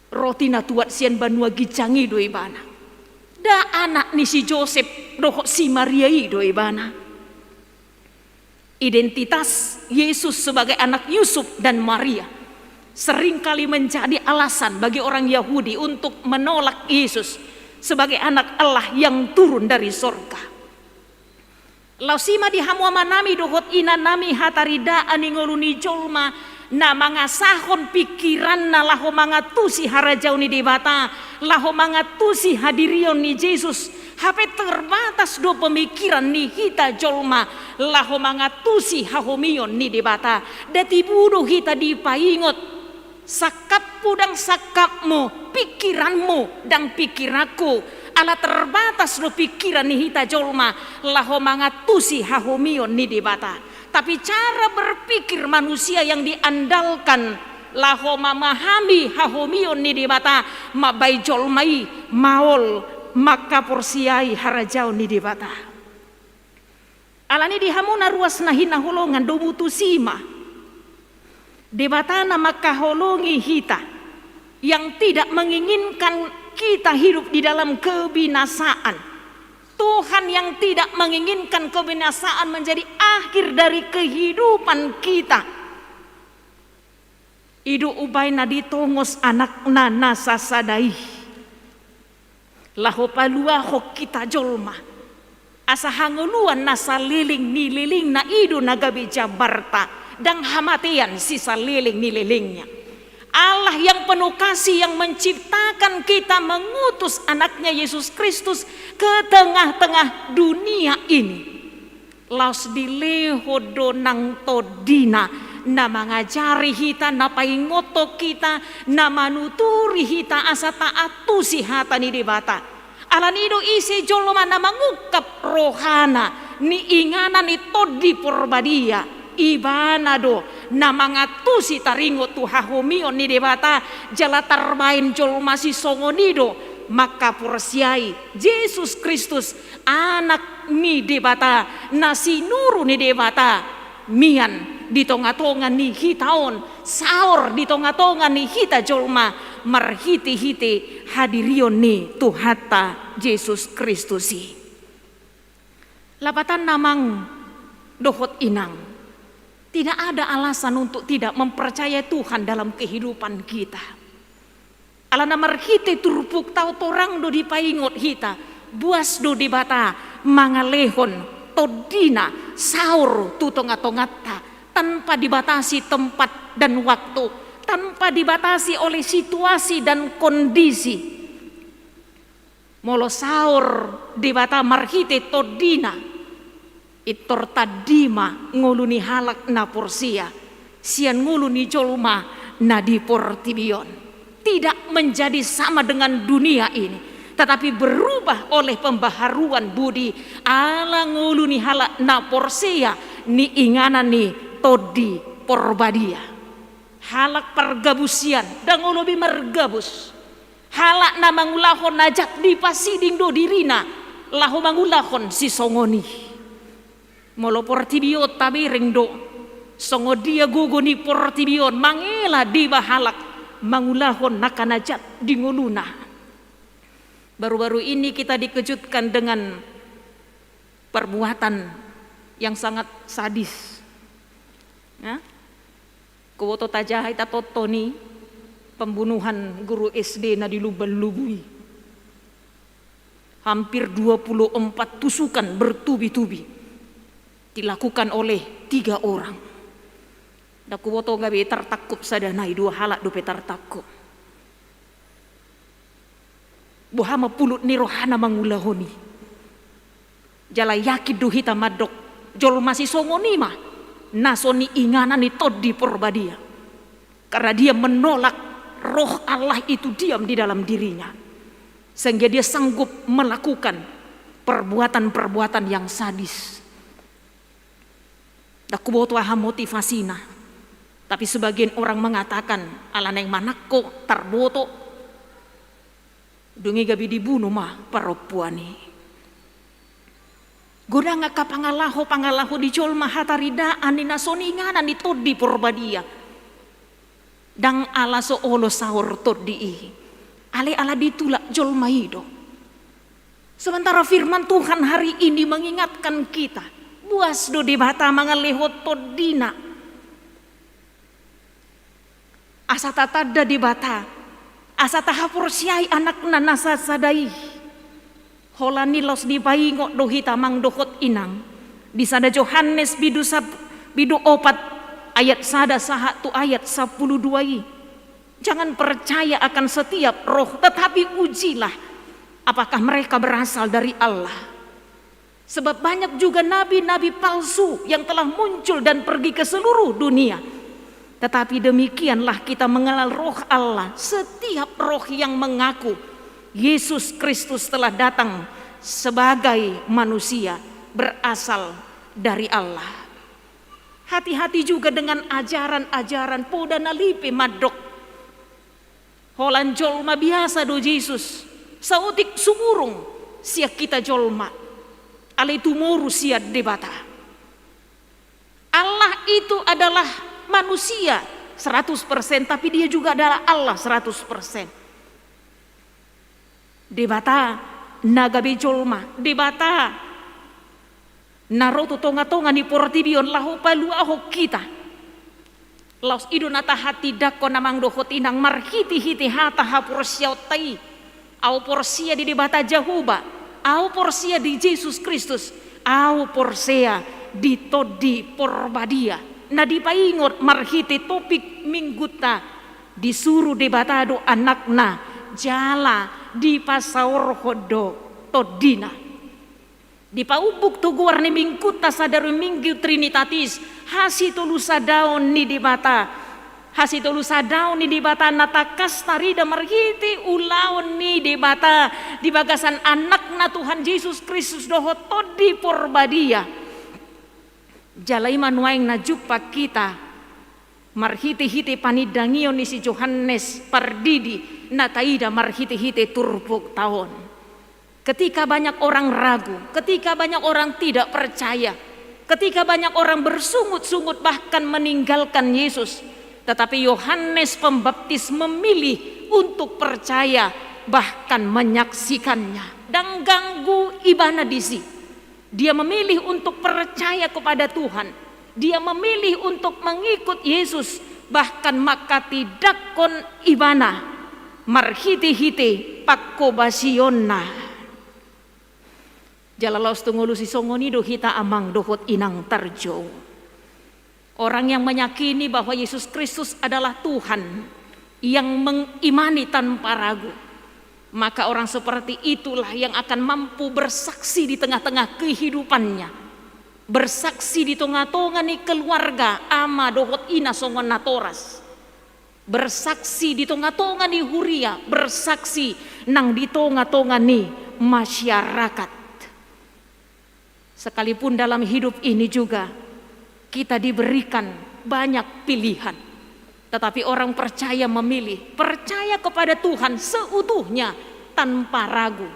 roti na tuat sian banua gicangi do ibana. Da anak ni si Joseph doh si Maria do ibana. Identitas Yesus sebagai anak Yusuf dan Maria seringkali menjadi alasan bagi orang Yahudi untuk menolak Yesus sebagai anak Allah yang turun dari surga. Lausima di hamwa manami dohot ina nami hatarida aningoluni jolma na mangasahon pikiran na laho mangatusi harajau ni debata, laho mangatusi hadirion ni Yesus, hape terbatas do pemikiran ni hita jolma, laho mangatusi hahomion ni debata, dati budo hita dipaingot, sakapmu dan sakapmu, pikiranmu dan pikiraku, ala terbatas do pikiran ni hita jolma, laho mangatusi hahomion ni debata. Tapi cara berpikir manusia yang diandalkan laho memahami hahomion ni debata mabai jolmai maol maka porsiai harajau ni debata. Alani dihamuna ruas nahina holongan domutu sima debatana maka holongi hita yang tidak menginginkan kita hidup di dalam kebinasaan. Tuhan yang tidak menginginkan kebinasaan menjadi akhir dari kehidupan kita. Idu ubaina ditongos anak nana sasadai. Laho palua ho kita jolma. Asa hanguluan nasa liling ni liling na idu nagabi jabarta. Dan hamatian sisa liling ni lilingnya. Allah yang penuh kasih yang menciptakan kita mengutus anaknya Yesus Kristus ke tengah-tengah dunia ini. Laos dileho donang todina na mengajari kita na paingoto kita na manuturi kita asa taatusi hata ni debata. Alanido isi joloma na mangukap rohana ni ingana ni todi porbadia. Ibana do na mangatusi taringo tu hahomion ni debata jala tarbain jol masih songonido maka porsiai Yesus Kristus anak ni debata nasi nuru ni debata mian di tonga-tonga ni hitaon saur di tonga-tonga ni hita jolma marhiti-hiti hadirion ni tuhata Yesus Kristusi. Lapatan namang dohot inang. Tidak ada alasan untuk tidak mempercayai Tuhan dalam kehidupan kita. Alana marhite turpuk tau torang do dipaingot hita, buas do dibata mangalehon todina saur tutonga-tongata tanpa dibatasi tempat dan waktu, tanpa dibatasi oleh situasi dan kondisi. Molo saur dibata marhite todina itor tadima nguluni halak na porsia sian nguluni jolma na di portibion tidak menjadi sama dengan dunia ini tetapi berubah oleh pembaharuan budi ala nguluni halak na porsia ni ingana ni todi porbadia halak pergabusian dan ngulubi mergabus halak na mangulahon najat di pasiding do dirina lahu mangulahon si songoni molo portibiot tabiring do songo dia guguni portibion mangela di bahalak mangulahon nakanajat di nguluna. Baru-baru ini kita dikejutkan dengan perbuatan yang sangat sadis. Ya? Kuwoto tajahai tatotoni pembunuhan guru SD na dilubal-lubui. Hampir 24 tusukan bertubi-tubi dilakukan oleh 3 orang. Da kuwoto gabi tertakup sadanai 2 halak dope tertakup. Buhama pulut ni rohana mangulahoni. Jala yakid duhita madok jol masih songoni mah nasoni inganan ni todi porbadia. Karena dia menolak roh Allah itu diam di dalam dirinya. Sehingga dia sanggup melakukan perbuatan-perbuatan yang sadis. Da kuboto aha motivasina. Tapi sebagian orang mengatakan ala neng manakko tarboto dungi gabi dibunuh mah perempuani. Goda ngaka pangalaho di jolma hataridaan ni nasoni ingana ni todi porbadia. Dang ala so olo sahur todi ale ala ditulak jolma hido. Sementara firman Tuhan hari ini mengingatkan kita buas do debata mangalehot todina. Asa tatada debata asa tahapur siai anak nanasa sadai. Holani los di paingo dohita mang dohot inang. Disada Yohanes bidu 4 ayat sada saha tu ayat 12. Jangan percaya akan setiap roh, tetapi ujilah apakah mereka berasal dari Allah. Sebab banyak juga nabi-nabi palsu yang telah muncul dan pergi ke seluruh dunia. Tetapi demikianlah kita mengenal roh Allah. Setiap roh yang mengaku Yesus Kristus telah datang sebagai manusia berasal dari Allah. Hati-hati juga dengan ajaran-ajaran podana lipe madok. Holan jolma biasa do Yesus. Sautik sumurung siak kita jolma. Ale tumuru siat debata. Allah itu adalah manusia 100%, tapi dia juga adalah Allah 100%. Debata nagabe jolma, debata naroto tonga-tonga ni portibion lahu palu ahok kita. Laus idunata hati dako namang dohot inang marhiti-hiti hata hapursiautai. Au porsia di debata Jahuba, au porsia di Yesus Kristus, au porsia di todi porbadia. Na dipaingot marhiti topik mingguta disuruh debatado anakna jala di pasaur hodo todina. Di paubuk tuguar ni mingkuta sadaru minggu trinitatis hasitulu sadaun ni debata. Hasitulu sadaun ni debata natakas tarida marhiti ulaun ni debata di bagasan anakna Tuhan Yesus Kristus dohot todi porbadia. Jalai manuaing na jumpa kita marhiti-hiti panidangion ni si Yohanes pardidi na taida marhiti-hiti turpuk tahun. Ketika banyak orang ragu, ketika banyak orang tidak percaya, ketika banyak orang bersungut-sungut bahkan meninggalkan Yesus, tetapi Yohanes Pembaptis memilih untuk percaya bahkan menyaksikannya dan ganggu ibana disi. Dia memilih untuk percaya kepada Tuhan. Dia memilih untuk mengikut Yesus. Bahkan maka tidak kon ibana marhiti-hiti pakobasionna. Jalalaus tungulu si songoni dohita amang dohot inang tarjo. Orang yang meyakini bahwa Yesus Kristus adalah Tuhan, yang mengimani tanpa ragu, maka orang seperti itulah yang akan mampu bersaksi di tengah-tengah kehidupannya, bersaksi di tengah-tengah ni keluarga ama dohot ina songon natoras, bersaksi di tengah-tengah ni huria, bersaksi nang di tengah-tengah ni masyarakat. Sekalipun dalam hidup ini juga kita diberikan banyak pilihan. Tetapi orang percaya memilih, percaya kepada Tuhan seutuhnya tanpa ragu.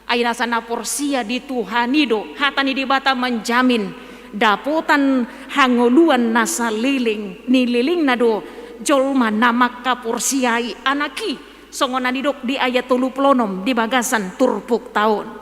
Aina sana porsia di Tuhan itu hatani di bata menjamin dapotan hangoluan nasa liling nililing nado jolma namaka porsiai anaki songonan didok di ayat 30 di bagasan turpuk tahun.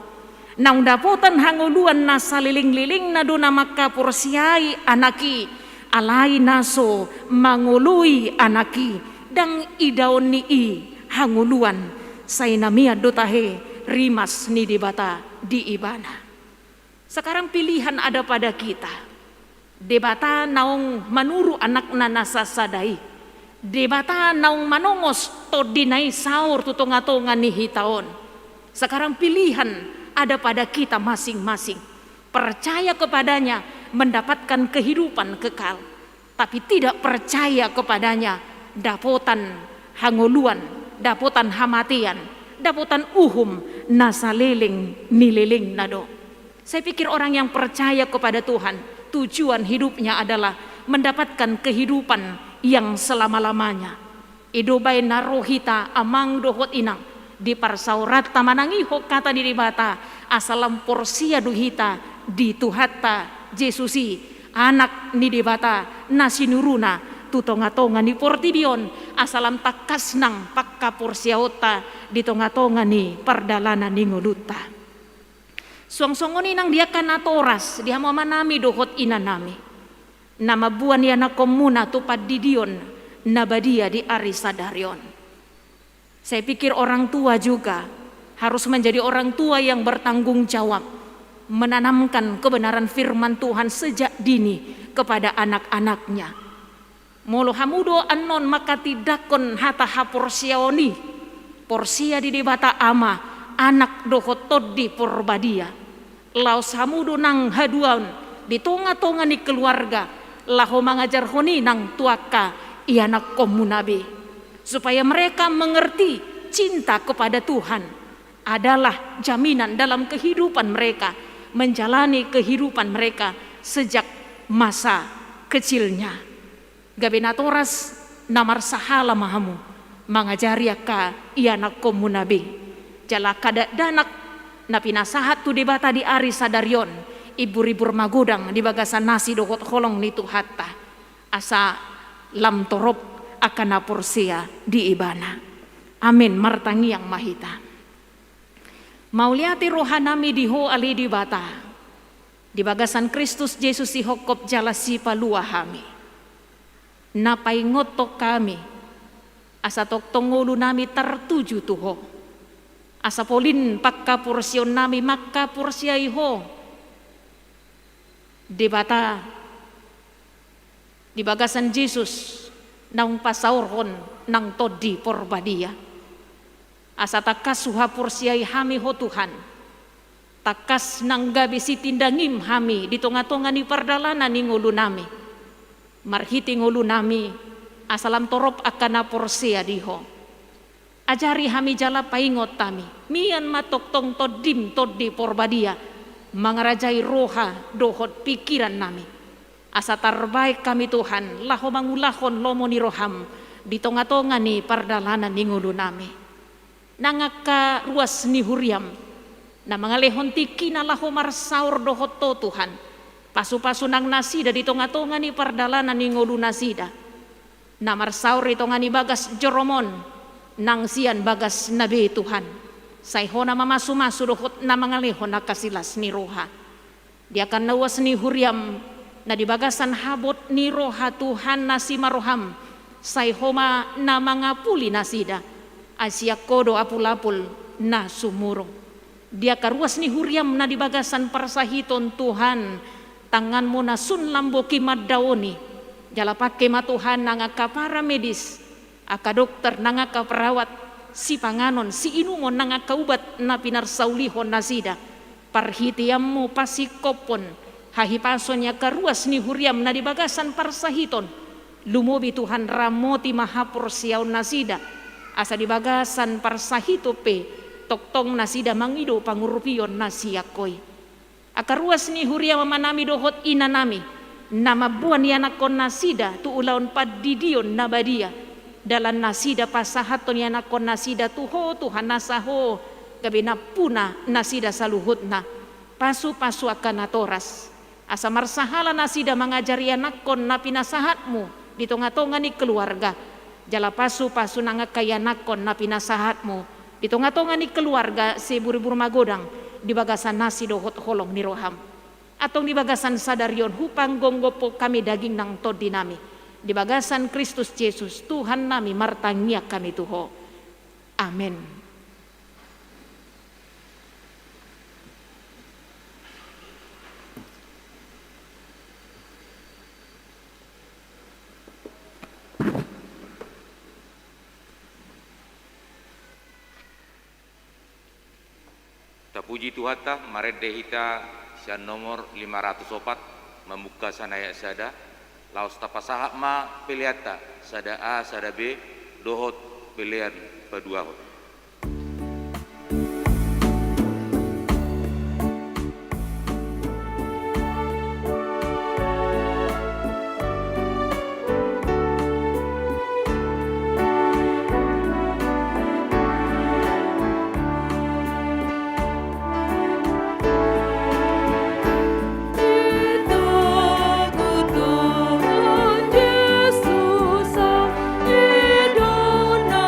Nang dapotan hangoluan nasa liling-liling nado namaka porsiai anaki alai naso mangului anaki dang idaon ni i hanguluan sainamia dotahe rimas ni dibata di ibana. Sekarang pilihan ada pada kita. Debata naung manuru anak nasa sadai. Debata naung manongos to dinai saur tutonga-tonga ni hitaon. Sekarang pilihan ada pada kita masing-masing. Percaya kepadanya mendapatkan kehidupan kekal, tapi tidak percaya kepadanya dapotan hangoluan, dapotan hamatian, dapotan uhum nasaliling nililing nado. Saya pikir orang yang percaya kepada Tuhan, tujuan hidupnya adalah mendapatkan kehidupan yang selama-lamanya. Idobay narohita amang dohot inang di parsaurat tamanangi hok kata diri bata asalam porsia duhita di tuhatta Jesusi anak ni dibata nasinuruna tutonga-tonga ni portidion asalam takas nang pakka porsiaota di tonga-tonga ni pardalana ni nguluta. Suang-suangoni nang dia kanatoras dia mau manami dohot inanami. Nama buan ya na komuna tupad didion nabadia di arisadarion. Saya pikir orang tua juga harus menjadi orang tua yang bertanggung jawab, menanamkan kebenaran firman Tuhan sejak dini kepada anak-anaknya. Molo hamudo anon maka tidakon hata haporsiaoni porsia di debata ama anak dohot todi porbadia. Laos hamudo nang haduan di tonga-tonga ni keluarga laho mangajar honi nang tuaka ianak komunabe supaya mereka mengerti cinta kepada Tuhan adalah jaminan dalam kehidupan mereka, menjalani kehidupan mereka sejak masa kecilnya. Gabinatoras namar sahala mahamu mangajari ka ianak komunabe jala kada danak na pinasahat tu debata di arisadarion ibu-ibu magodang di bagasan nasi dohot holong ni tuhatta asa lam torop akan porsia di ibana. Amin martangi yang mahita. Mauliati rohanami diho ali di bata di bagasan Kristus Yesus si hokop jalasi palua hami napai ngotok kami asa tok tongolu nami tertuju tuho asa polin pakka porsion nami makka porsiai ho di bata di bagasan Yesus nang pasaurhon nang todi porbadia asa takas suha porsiai hami ho Tuhan takas nang gabi si tindangim hami di tonga-tonga ni pardalana ni ngulu nami marhiti ngulu nami asalam torop akana porsia diho ajari hami jala paingot tami mian matok tong todim todi porbadia mangarajai roha dohot pikiran nami asa terbaik kami Tuhan laho mangulahon lomo ni roham di tonga-tonga ni pardalana ni ngulu nami nangaka ruas ni huriam na mangalehon tiki na laho marsaur dohot to Tuhan pasu-pasu nang nasida di tonga-tonga ni pardalana ni ngulu nasida na marsaur di tonga ni bagas joromon nang sian bagas nabi Tuhan sayhona mamasu-masu dohot na mangalehon na kasilas ni roha dia akan nawas ni huriam na di bagasan habot ni roha Tuhan nasi maroham sayhoma na mangapuli nasida asya kodo apul-apul na sumurong dia karuas ni huriam na di bagasan parsahiton Tuhan tanganmu na sun lamboki maddaoni jala pake matuhan nangaka para medis aka dokter nangaka perawat si panganon si inungon nangaka ubat na pinarsaulihon nasida parhitiammu pasikopon hahipasonya karuas ni huriam na di bagasan parsahiton lumobi Tuhan ramoti mahaporsiaon nasida asa di bagasan parsahito pe toktong nasida mangido pangurupion nasiakoy akaruas ni huriam manami dohot inanami nama buan yanakon nasida tu ulaun padidion nabadia dalam nasida pasahaton yanakon nasida tuho Tuhan nasaho gabi napuna nasida saluhutna pasu-pasu akan natoras asa marsahala nasida mengajari yanakon na pinasahatmu di tonga-tonga ni keluarga jala pasu-pasu nangakayanakon na pinasahatmu di tonga-tonga ni keluarga seburu-buru magodang di bagasan nasi dohot holong ni roham atau di bagasan sadarion hupang gonggopo kami daging nang todi nami di bagasan Kristus Yesus Tuhan nami martangia kami tuho amin. Puji Tuhan ta marede ita sian nomor 504 membuka sanaya sada laos tapasahak ma piliata sada A sada B dohot pilihan kedua. Yesus, idona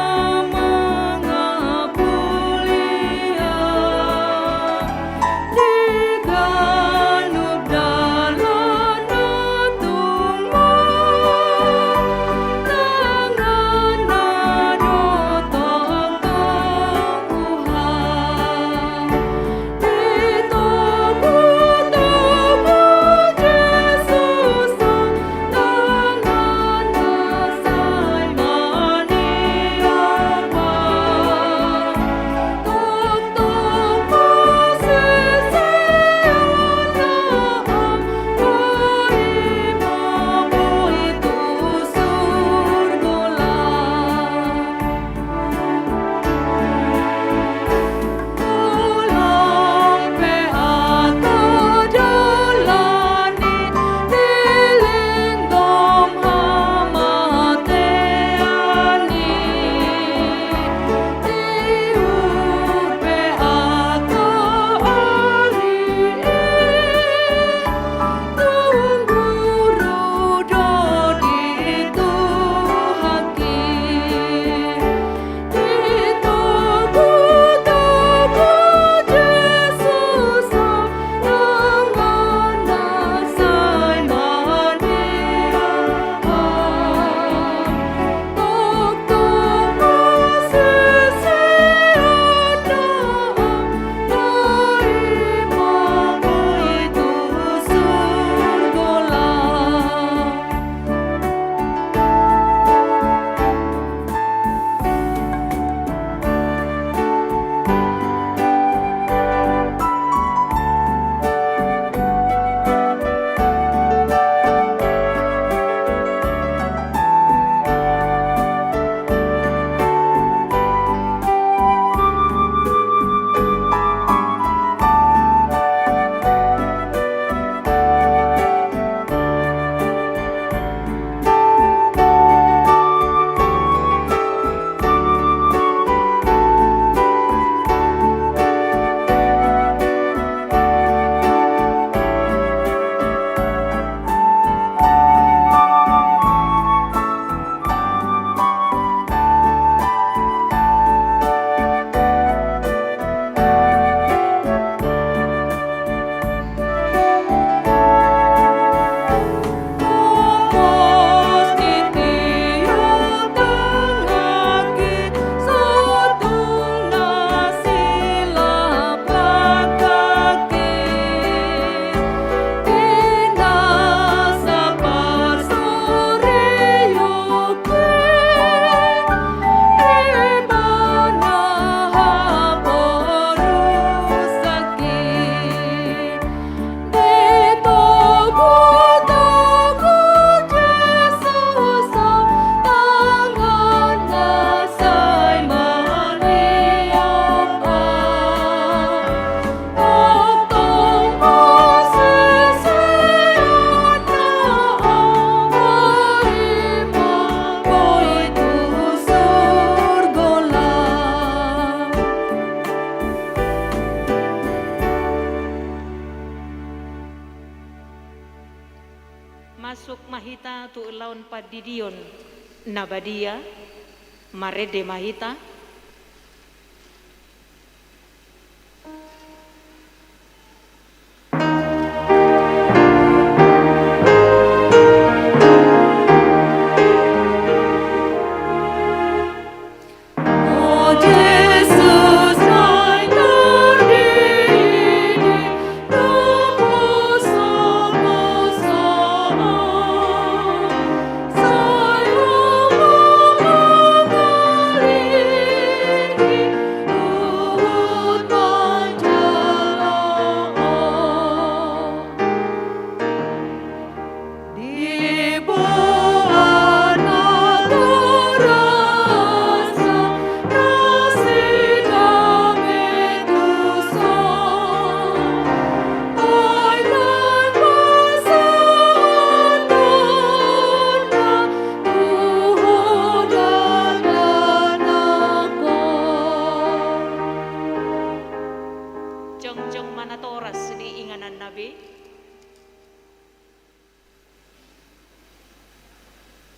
masuk mahita tu laun padidion nabadia marede mahita jongjong manatoras di inganan nabi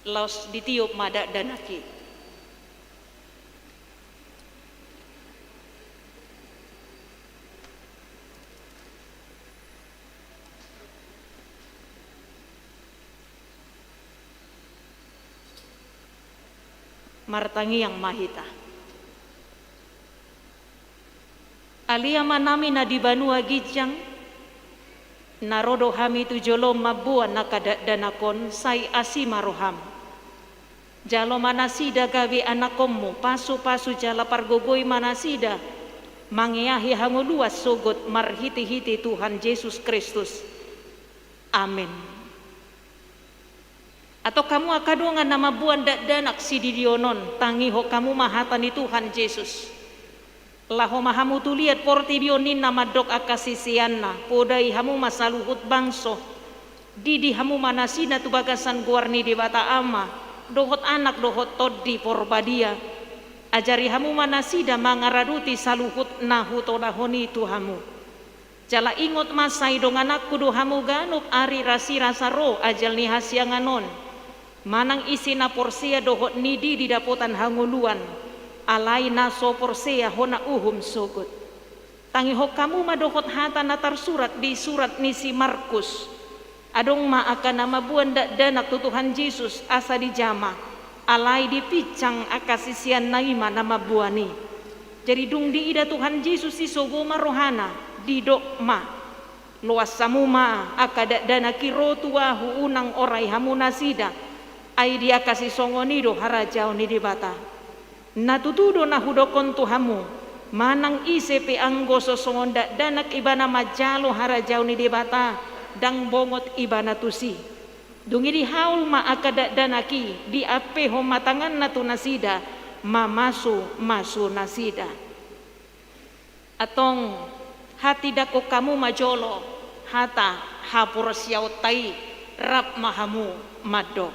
laos ditiup mada danaki martangi yang mahita alia manami na di Banua Gijang narodo hami tu jolo mabuan nakadadanakon say asima roham jalo manasida gawi anakommu pasu-pasu jala pargogoy manasida mangiahi hanguluas sogot marhiti-hiti Tuhan Yesus Kristus amin. Atau kamu akadungan nama buan danak si didionon tangi ho kamu mahatan ni Tuhan Yesus laho mahamu tu liat portibionin nama dok akasisianna podai hamu masaluhut bangso didi hamu manasina tu bagasan guarni di bata ama dohot anak dohot toddi porbadia ajari hamu manasida mangaraduti saluhut nahu todahoni tu hamu jala ingot masai dong anakku do hamu ganup ari rasi rasaro ajal ni hasianganon manang isi na porsia dohot nidi di dapotan hanguluan alai na so porsia hona uhum sogot tangi ho kamu madohot hata natar surat di surat ni si Markus adong ma akan nama buan danak tu Tuhan Yesus asa di jama alai di picang akasisian naima nama buani jadi dung di ida Tuhan Yesus si sogo marohana di dok ma luas samuma akada danaki rotua hu unang orai hamu nasida ai dia kasih songonido harajau ni di bata natutudo na hudokon tuhamu manang ise pe anggo sosongonda danak ibana majalo harajau ni di bata dang bongot ibana tusi dungi di haul ma akada danaki di ape ho matangan natu nasida masu nasida atong hati dako kamu majolo hata hapur siau tai rap mahamu maddo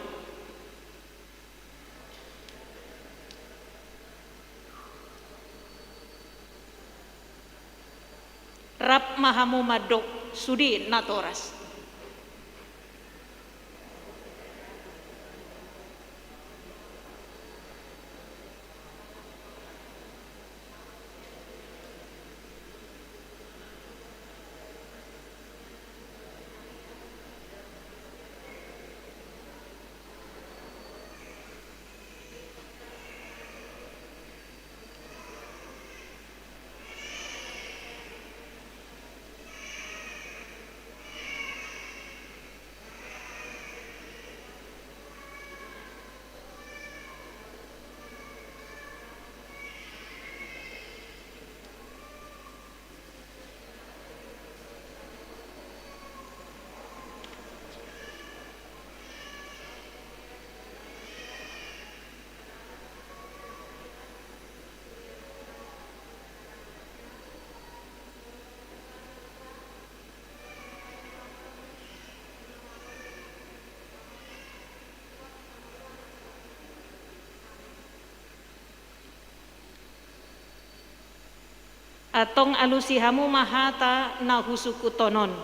rap mahamu maddo sudi natoras atong alusihamu mahata na husuku tonon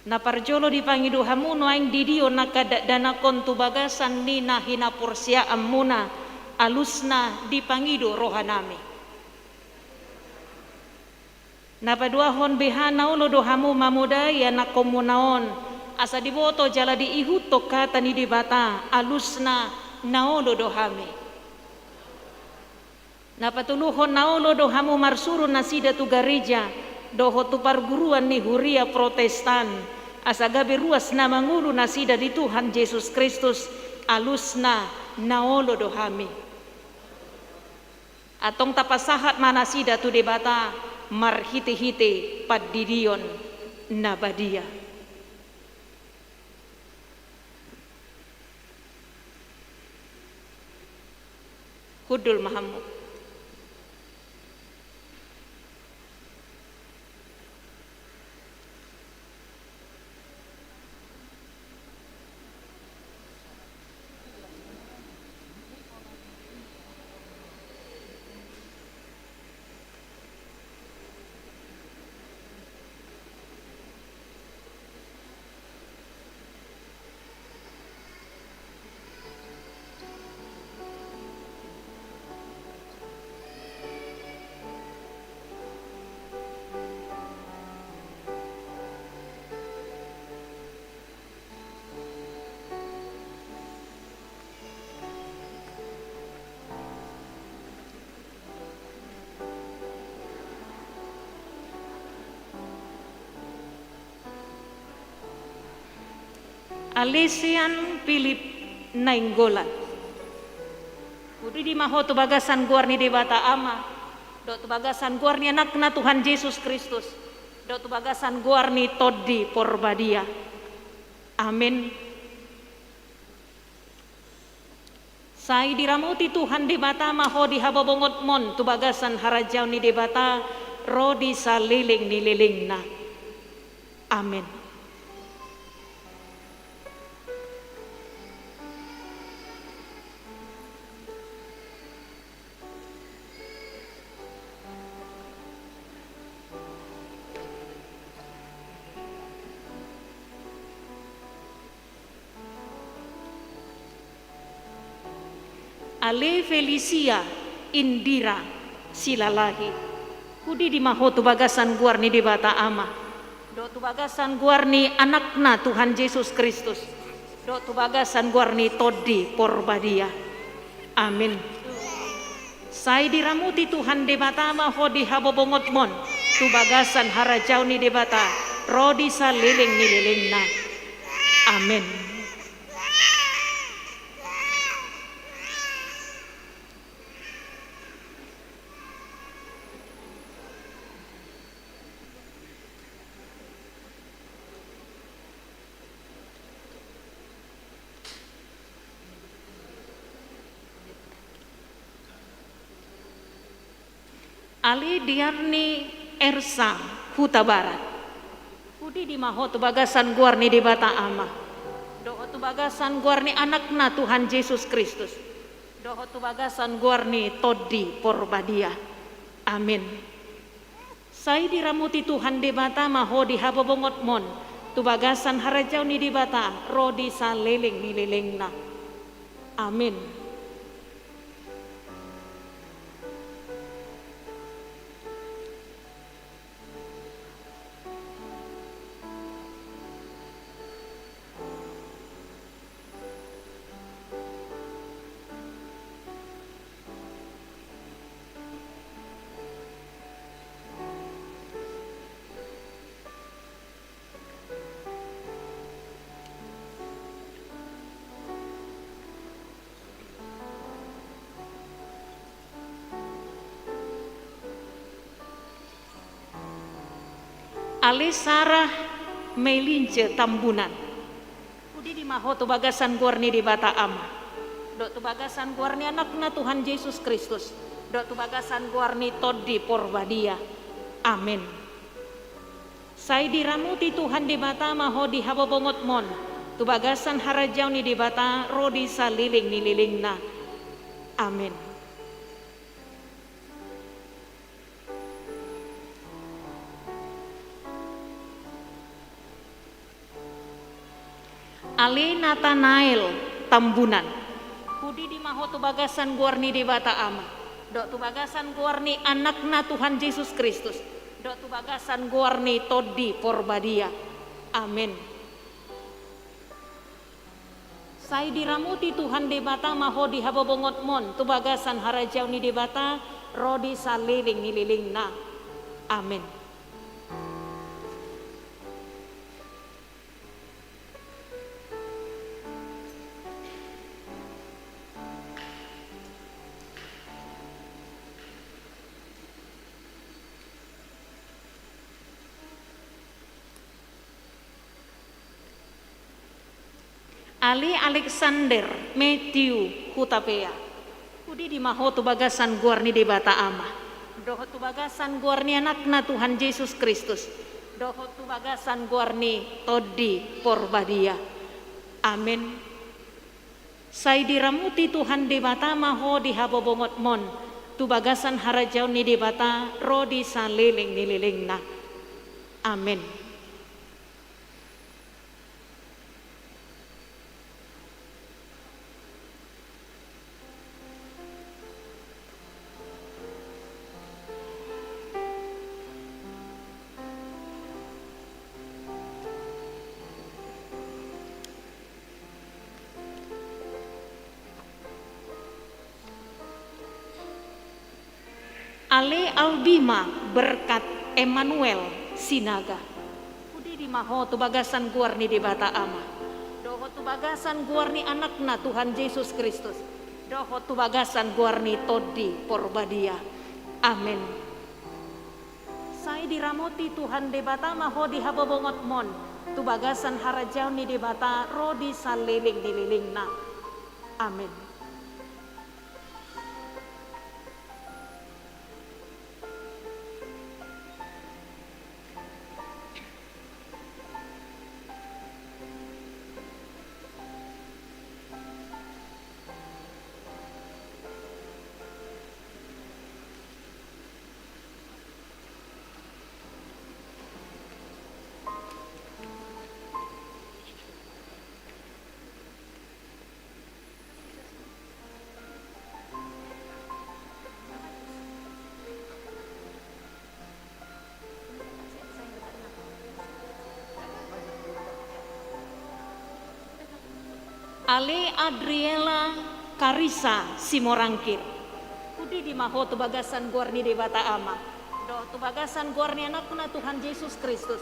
Na parjolo di pangidu hamuno aing didio na kadadana kontu bagasan nina hina porsia amuna alusna di pangidu rohanami. Na paduahon behana ulo dohamu mamuda ya na komunaon asa diboto jala di ihuto kata ni dibata alusna naolo dohami. Na patuluhon naolo dohamu marsuru nasida tu gereja doho tu parguruan ni huria protestan asa gabe ruas na mangulu nasida di Tuhan Yesus Kristus alusna naolo dohami. Atong tapasahat manasida tu debata marhite-hite paddidion nabadia. Hudul Mahamud. Alesian Philip Nainggolan. Kudu di maho tu bagasan guarni debata ama. Do tu bagasan guarni anakna Tuhan Yesus Kristus. Do tu bagasan guarni toddi porbadia. Amin. Sai diramuti Tuhan debata maho di hababongot mon tu bagasan harajau ni debata rodi saliling ni lilingna. Amin. Ale Felicia Indira Silalahi. Kudi di maho tu bagasan guarni debata ama. Do tu bagasan guarni anakna Tuhan Yesus Kristus. Do tu bagasan guarni toddi porbadia. Amin. Sai diramuti Tuhan debata maho di habobongot mon. Tu bagasan harajau ni debata rodi saliling ni lilingna. Amin. Ali Diarni Ersa Huta Barat. Kudi di maho tu bagasan guarni di bata ama. Doho tu bagasan guarni anakna Tuhan Yesus Kristus. Doho tu bagasan guarni toddi porbadia. Amin. Sai diramuti Tuhan di bata maho di habobongot mon. Tu bagasan harajau ni di bata rodi saliling ni lilingna. Amin. Ali Sarah Melince Tambunan. Kudi di maho tu bagasan guarni di bata ama. Do tu bagasan guarni anakna Tuhan Yesus Kristus. Do tu bagasan guarni toddi porbadia. Amin. Sai diramuti Tuhan di bata maho di habobongot mon. Tu bagasan harajau ni di bata rodi saliling ni lilingna. Amin. Ale Nathanael Tambunan. Kudi di maho tu bagasan guarni di bata ama. Dok tu bagasan guarni anakna Tuhan Yesus Kristus. Dok tu bagasan guarni todi porbadia. Amin. Sai diramuti Tuhan di bata maho di habobongot mon tu bagasan harajau ni di bata rodi saliling nililing na. Amin. Ali Alexander Matthew Hutapea. Kudi di maho tu bagasan guarni di bata ama. Doho tu bagasan guarni anakna Tuhan Yesus Kristus. Doho tu bagasan guarni todi porbadia. Amin. Sai diramuti Tuhan di bata maho di habobongot mon. Tu bagasan harajau ni di bata rodi saliling nililing na. Amin. Ale Albima berkat Emmanuel Sinaga. Kudi di maho tu bagasan guarni di bata ama. Doho tu bagasan guarni anakna Tuhan Yesus Kristus. Doho tu bagasan guarni todi porbadia. Amin. Sai diramoti Tuhan di bata maho di habobongot mon. Tu bagasan harajau ni di bata rodi saliling dililing na. Amin. Ale Adriela Karisa Simorangkir. Kudi di maho tu bagasan guarni di bata ama. Doh tu bagasan guarni anakna Tuhan Yesus Kristus.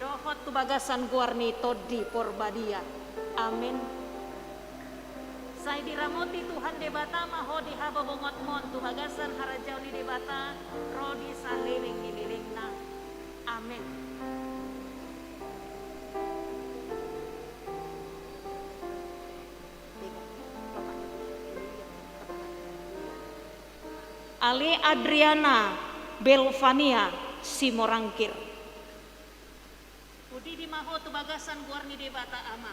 Doh tu bagasan guarni todi porbadia. Amin. Sai diramoti Tuhan di bata maho di habobongot mon tu bagasan harajau ni di bata rodi saliling nililing na. Amin. Ale Adriana Belvania Simorangkir. Kudi di maho tu bagasan guarni di bata ama.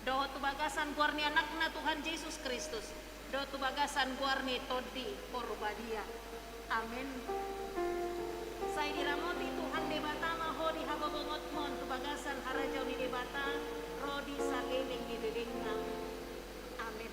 Doho tu bagasan guarni anakna Tuhan Yesus Kristus. Doho tu bagasan guarni todi porbadia. Amin. Sai diramoti Tuhan di bata maho di habobongot mon tu bagasan harajau ni di bata rodi saliling nililing na. Amin.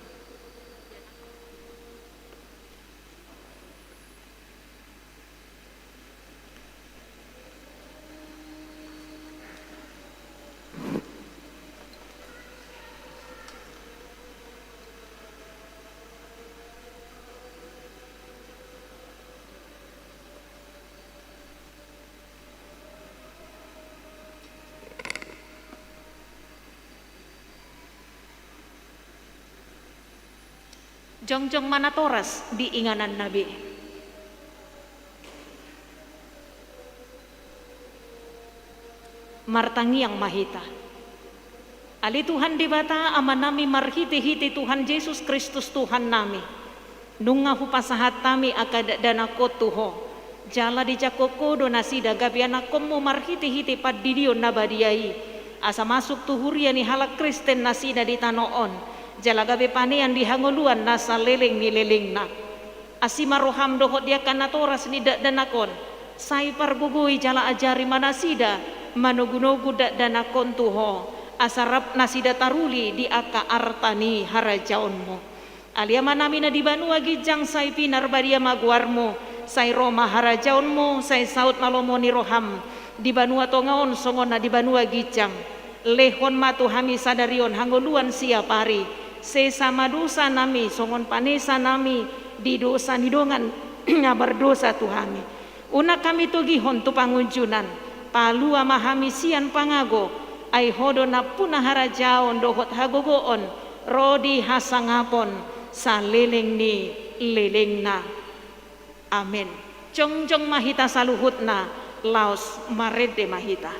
Jongjong Manatoras di inganan Nabi. Martangi yang mahita. Ali Tuhan di bata ama nami marhiti-hiti Tuhan Yesus Kristus Tuhan nami. Nunga hupasahat tami akad danakot tuho. Jala di jakoko donasi dagabiana komu marhiti-hiti padidio nabadiai. Asa masuk tuhuriani halak Kristen nasida di tanoon. Jalagabe panean di hangoluan nasa leleng ni leleng na. Asima roham dohot dia kanatoras ni dak danakon. Sai pargugui jala ajari manasida manugunogu dak danakon tuho. asarap nasida taruli di aka artani harajaonmu. Aliama nami na di banua gijang say pinar badia maguarmo, say Roma harajaonmu, say saut nalomo ni roham, di banua tongaon songon na di banua gijang. Lehon matu hami sadarion hangoluan siap hari, sesama dosa nami songon panesa nami di dosa nidongan ngabar dosa Tuhami. Una kami tugihon tu pangunjunan, palua mahami sian pangago, ay hodo na punah harajaon dohot hagogoon, rodi hasangapon, sa leleng ni leleng na. Amen. Jongjong mahita saluhut na, laos marede mahita.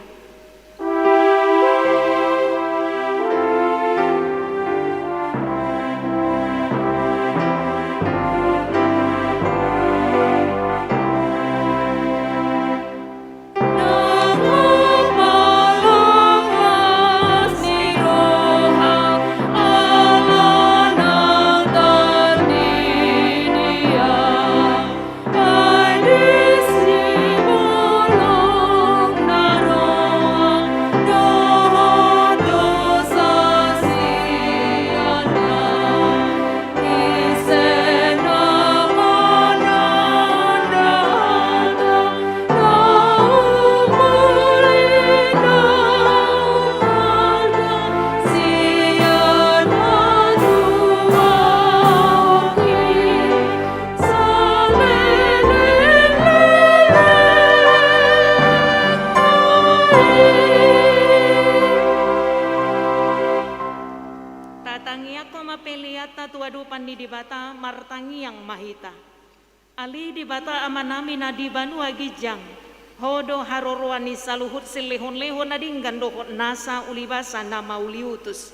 Ali di bata amanami na di banua gijang, hodo haroroani saluhut silehon-lehon na dinggan dohot nasa ulibasa na mauliutus.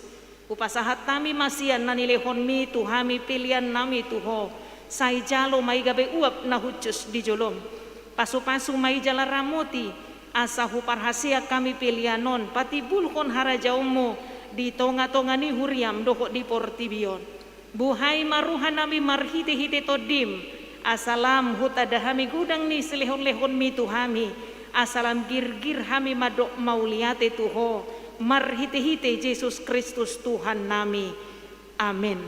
Upasahat tami masian na nilehon mi tuhami pilihan nami tuho, say jalo may gabe uap na hucus di jolom. Pasu-pasu may jala ramoti, asa huparhasia kami pilihanon, pati bulkon harajaomo, di tonga-tonga ni huriam dohot di portibion. Buhay maruhan nami marhite-hite todim, asalam hutadahami gudang ni selehon-lehon mi tuhami, asalam gir-gir hami madok mauliate tuho, marhite-hite Yesus Kristus Tuhan nami. Amin.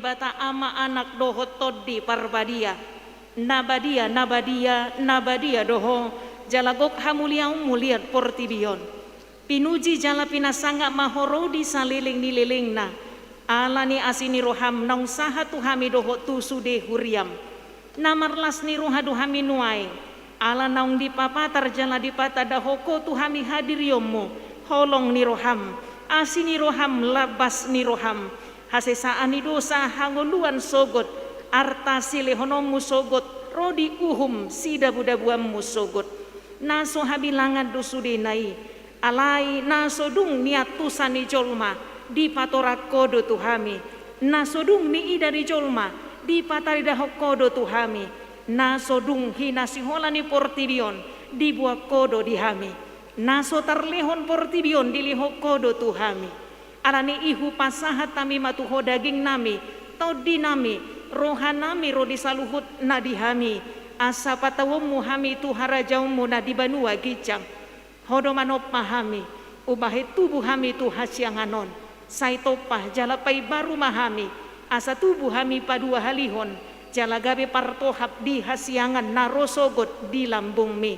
Bata ama anak doho toddi parbadia nabadia doho jalagok hamuliaum muliat portibion pinuji jala pinasanga mahorodi saliling nililing na alani asini roham naung saha tuhami doho tusude huriam namarlas ni roha duhami nuai ala naung dipapatar jala dipata dahoko tuhami hadiriomo holong ni roham asini roham labas ni roham hasesaan ni dosa hangoluan sogot arta silehonomu sogot rodi uhum sida budabuam musogot naso habilangan dusudinai alai naso dung niatusan ni jolma di patorakodo tuhami naso dung ni ida di jolma di patarida hokodo tuhami naso dung hinasihola ni portibion di buah kodo dihami naso tarlehon portibion di lihokodo tuhami alani ihu pasahat tami matuho daging nami todi nami rohan nami rodi saluhut nadihami asa patawomu hami tu harajaumu nadibanua gijang hodo manop mahami ubahe tubuh hami tu hasyanganon sai topah jalapai baru mahami asa tubuh hami padua halihon jalagabe partohap di hasyangan narosogot di lambung mi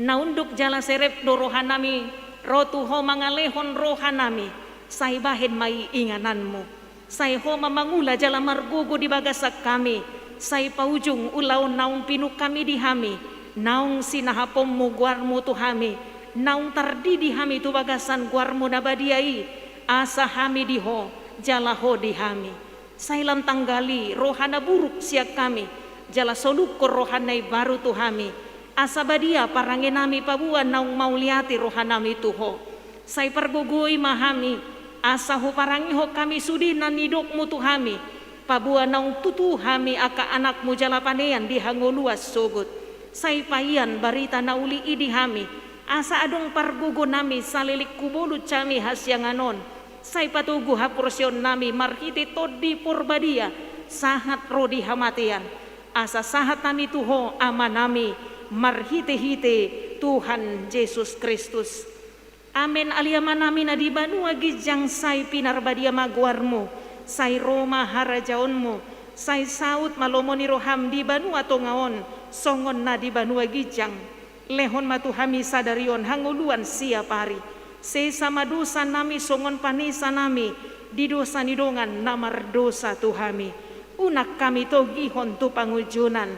naunduk jala serep dorohan nami rotuho mangalehon rohanami sai bahen mai ingananmu sai ho mamangula jala margogo di bagasak kami sai paujung ulaw naung pinuk kami dihami naung sinahapom muguarmu tuhami naung tardidi hami tu bagasan guarmo nabadiai, asa hami diho, jalaho di hami. Sailam tanggali rohana buruk siak kami, jala solukor rohanai baru tu hami. Asa badia parangenami pabuan naung mauliati rohanami tuho. Sai pergugui mahami, asa ho parangiho kami sudinan nidokmu tuhami. Pabuan naung tutu hami aka anakmu jalapanean dihango luas sogut. Sai payan barita nauli idi hami, asa adong pargugo nami salilik kubulut cami hasyanganon. Sai patugu hapursion nami marhiti todi purbadia, sahat rodi hamatian. Asa sahat nami tuho ama nami, marhite-hite Tuhan Yesus Kristus. Amen aliaman nami na di banua gijang sai pinarbadia maguarmu, sai Roma harajaonmu, sai saut malomoni roham di banua tongaon, songon na di banua gijang. Lehon matuhami sadarion hanguluan siapari. Se sama dosa nami songon panisa nami, di dosa nidongan namar dosa tuhami. Unak kami togihon tu pangujunan,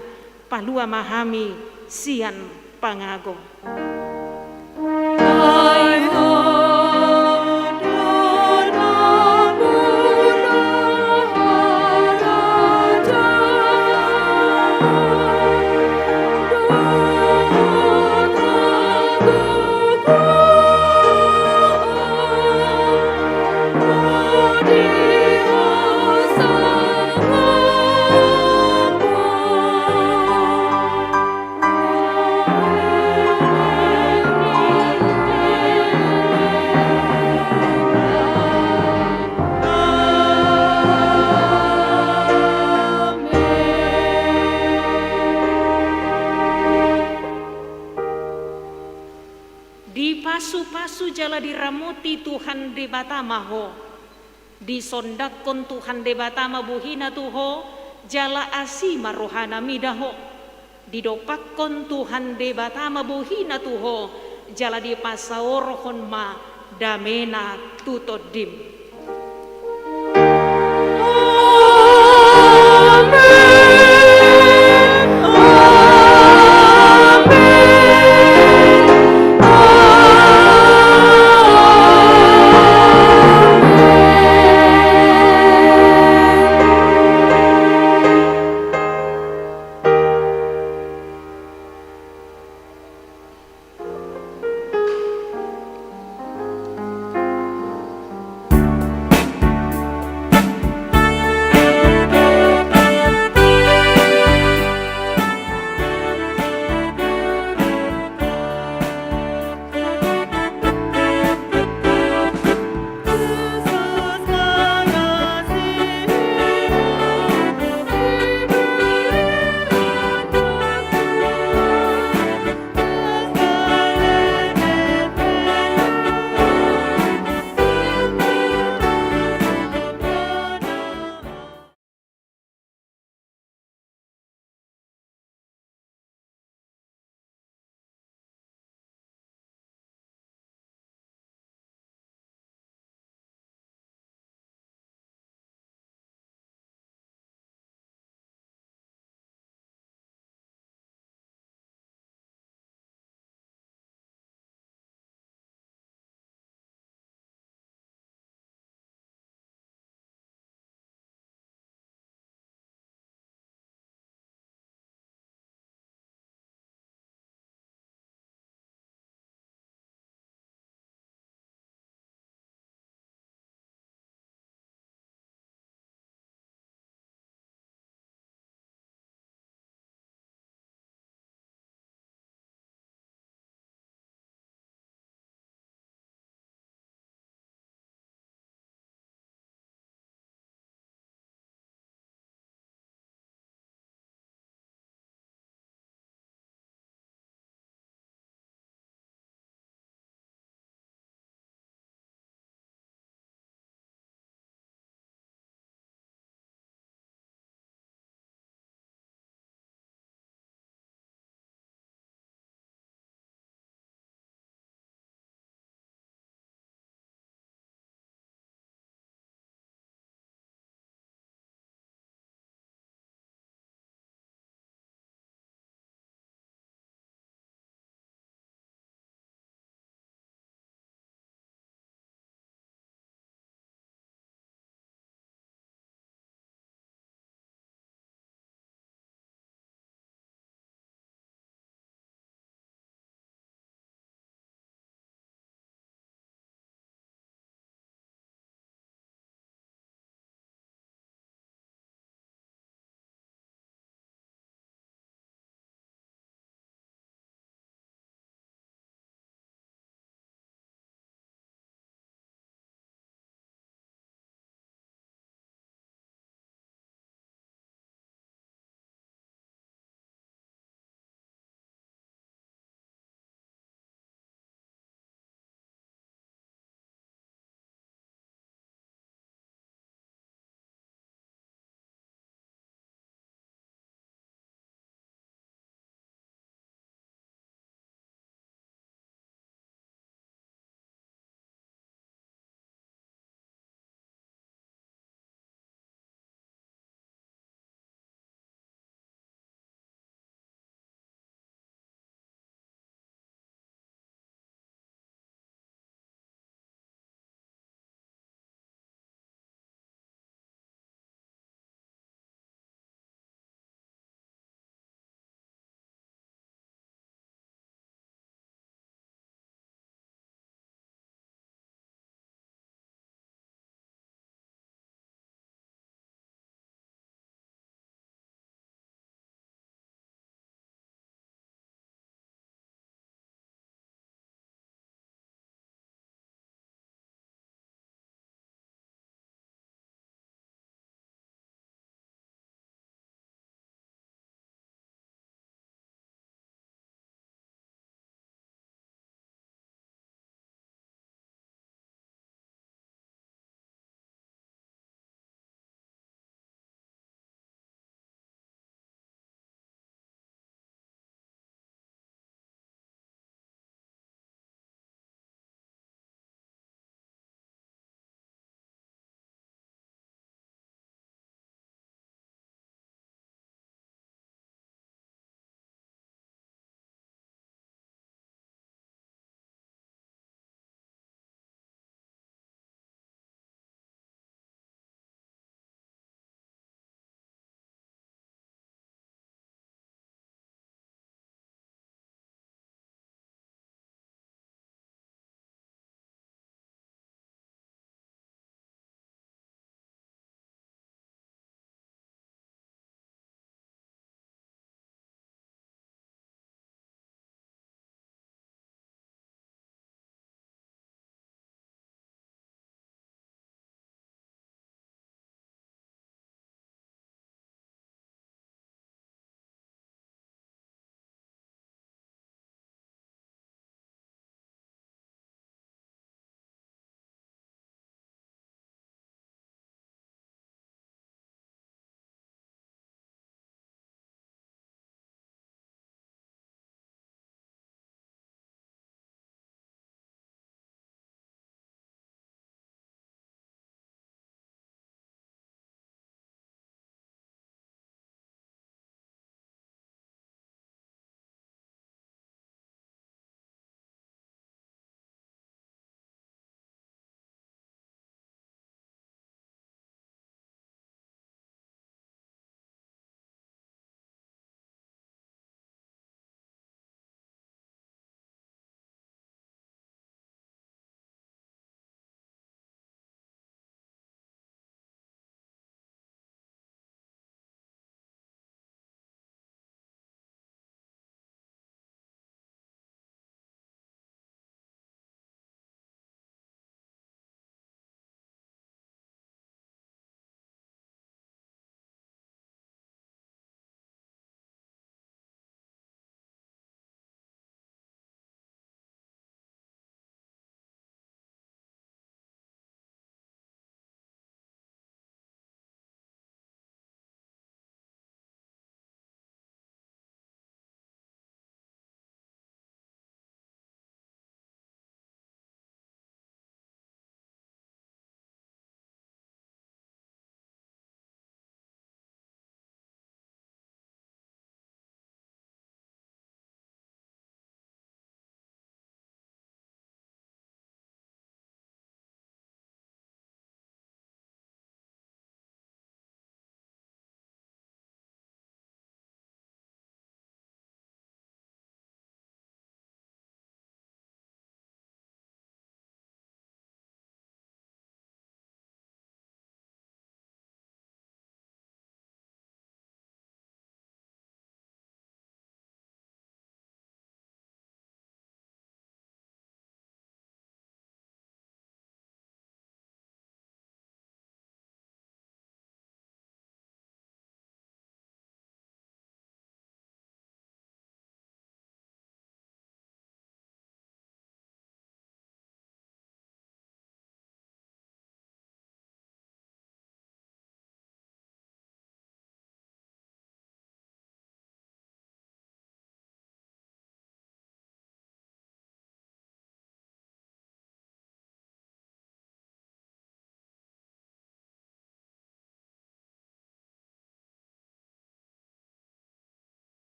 palua mahami sian pangago. Pasu-pasu jala diramuti Tuhan de batama ho, disondakon Tuhan de batama buhina tuho, jala asima rohana midaho, didopakon Tuhan de batama buhina tuho, jala dipasaorohon ma damena tutodim.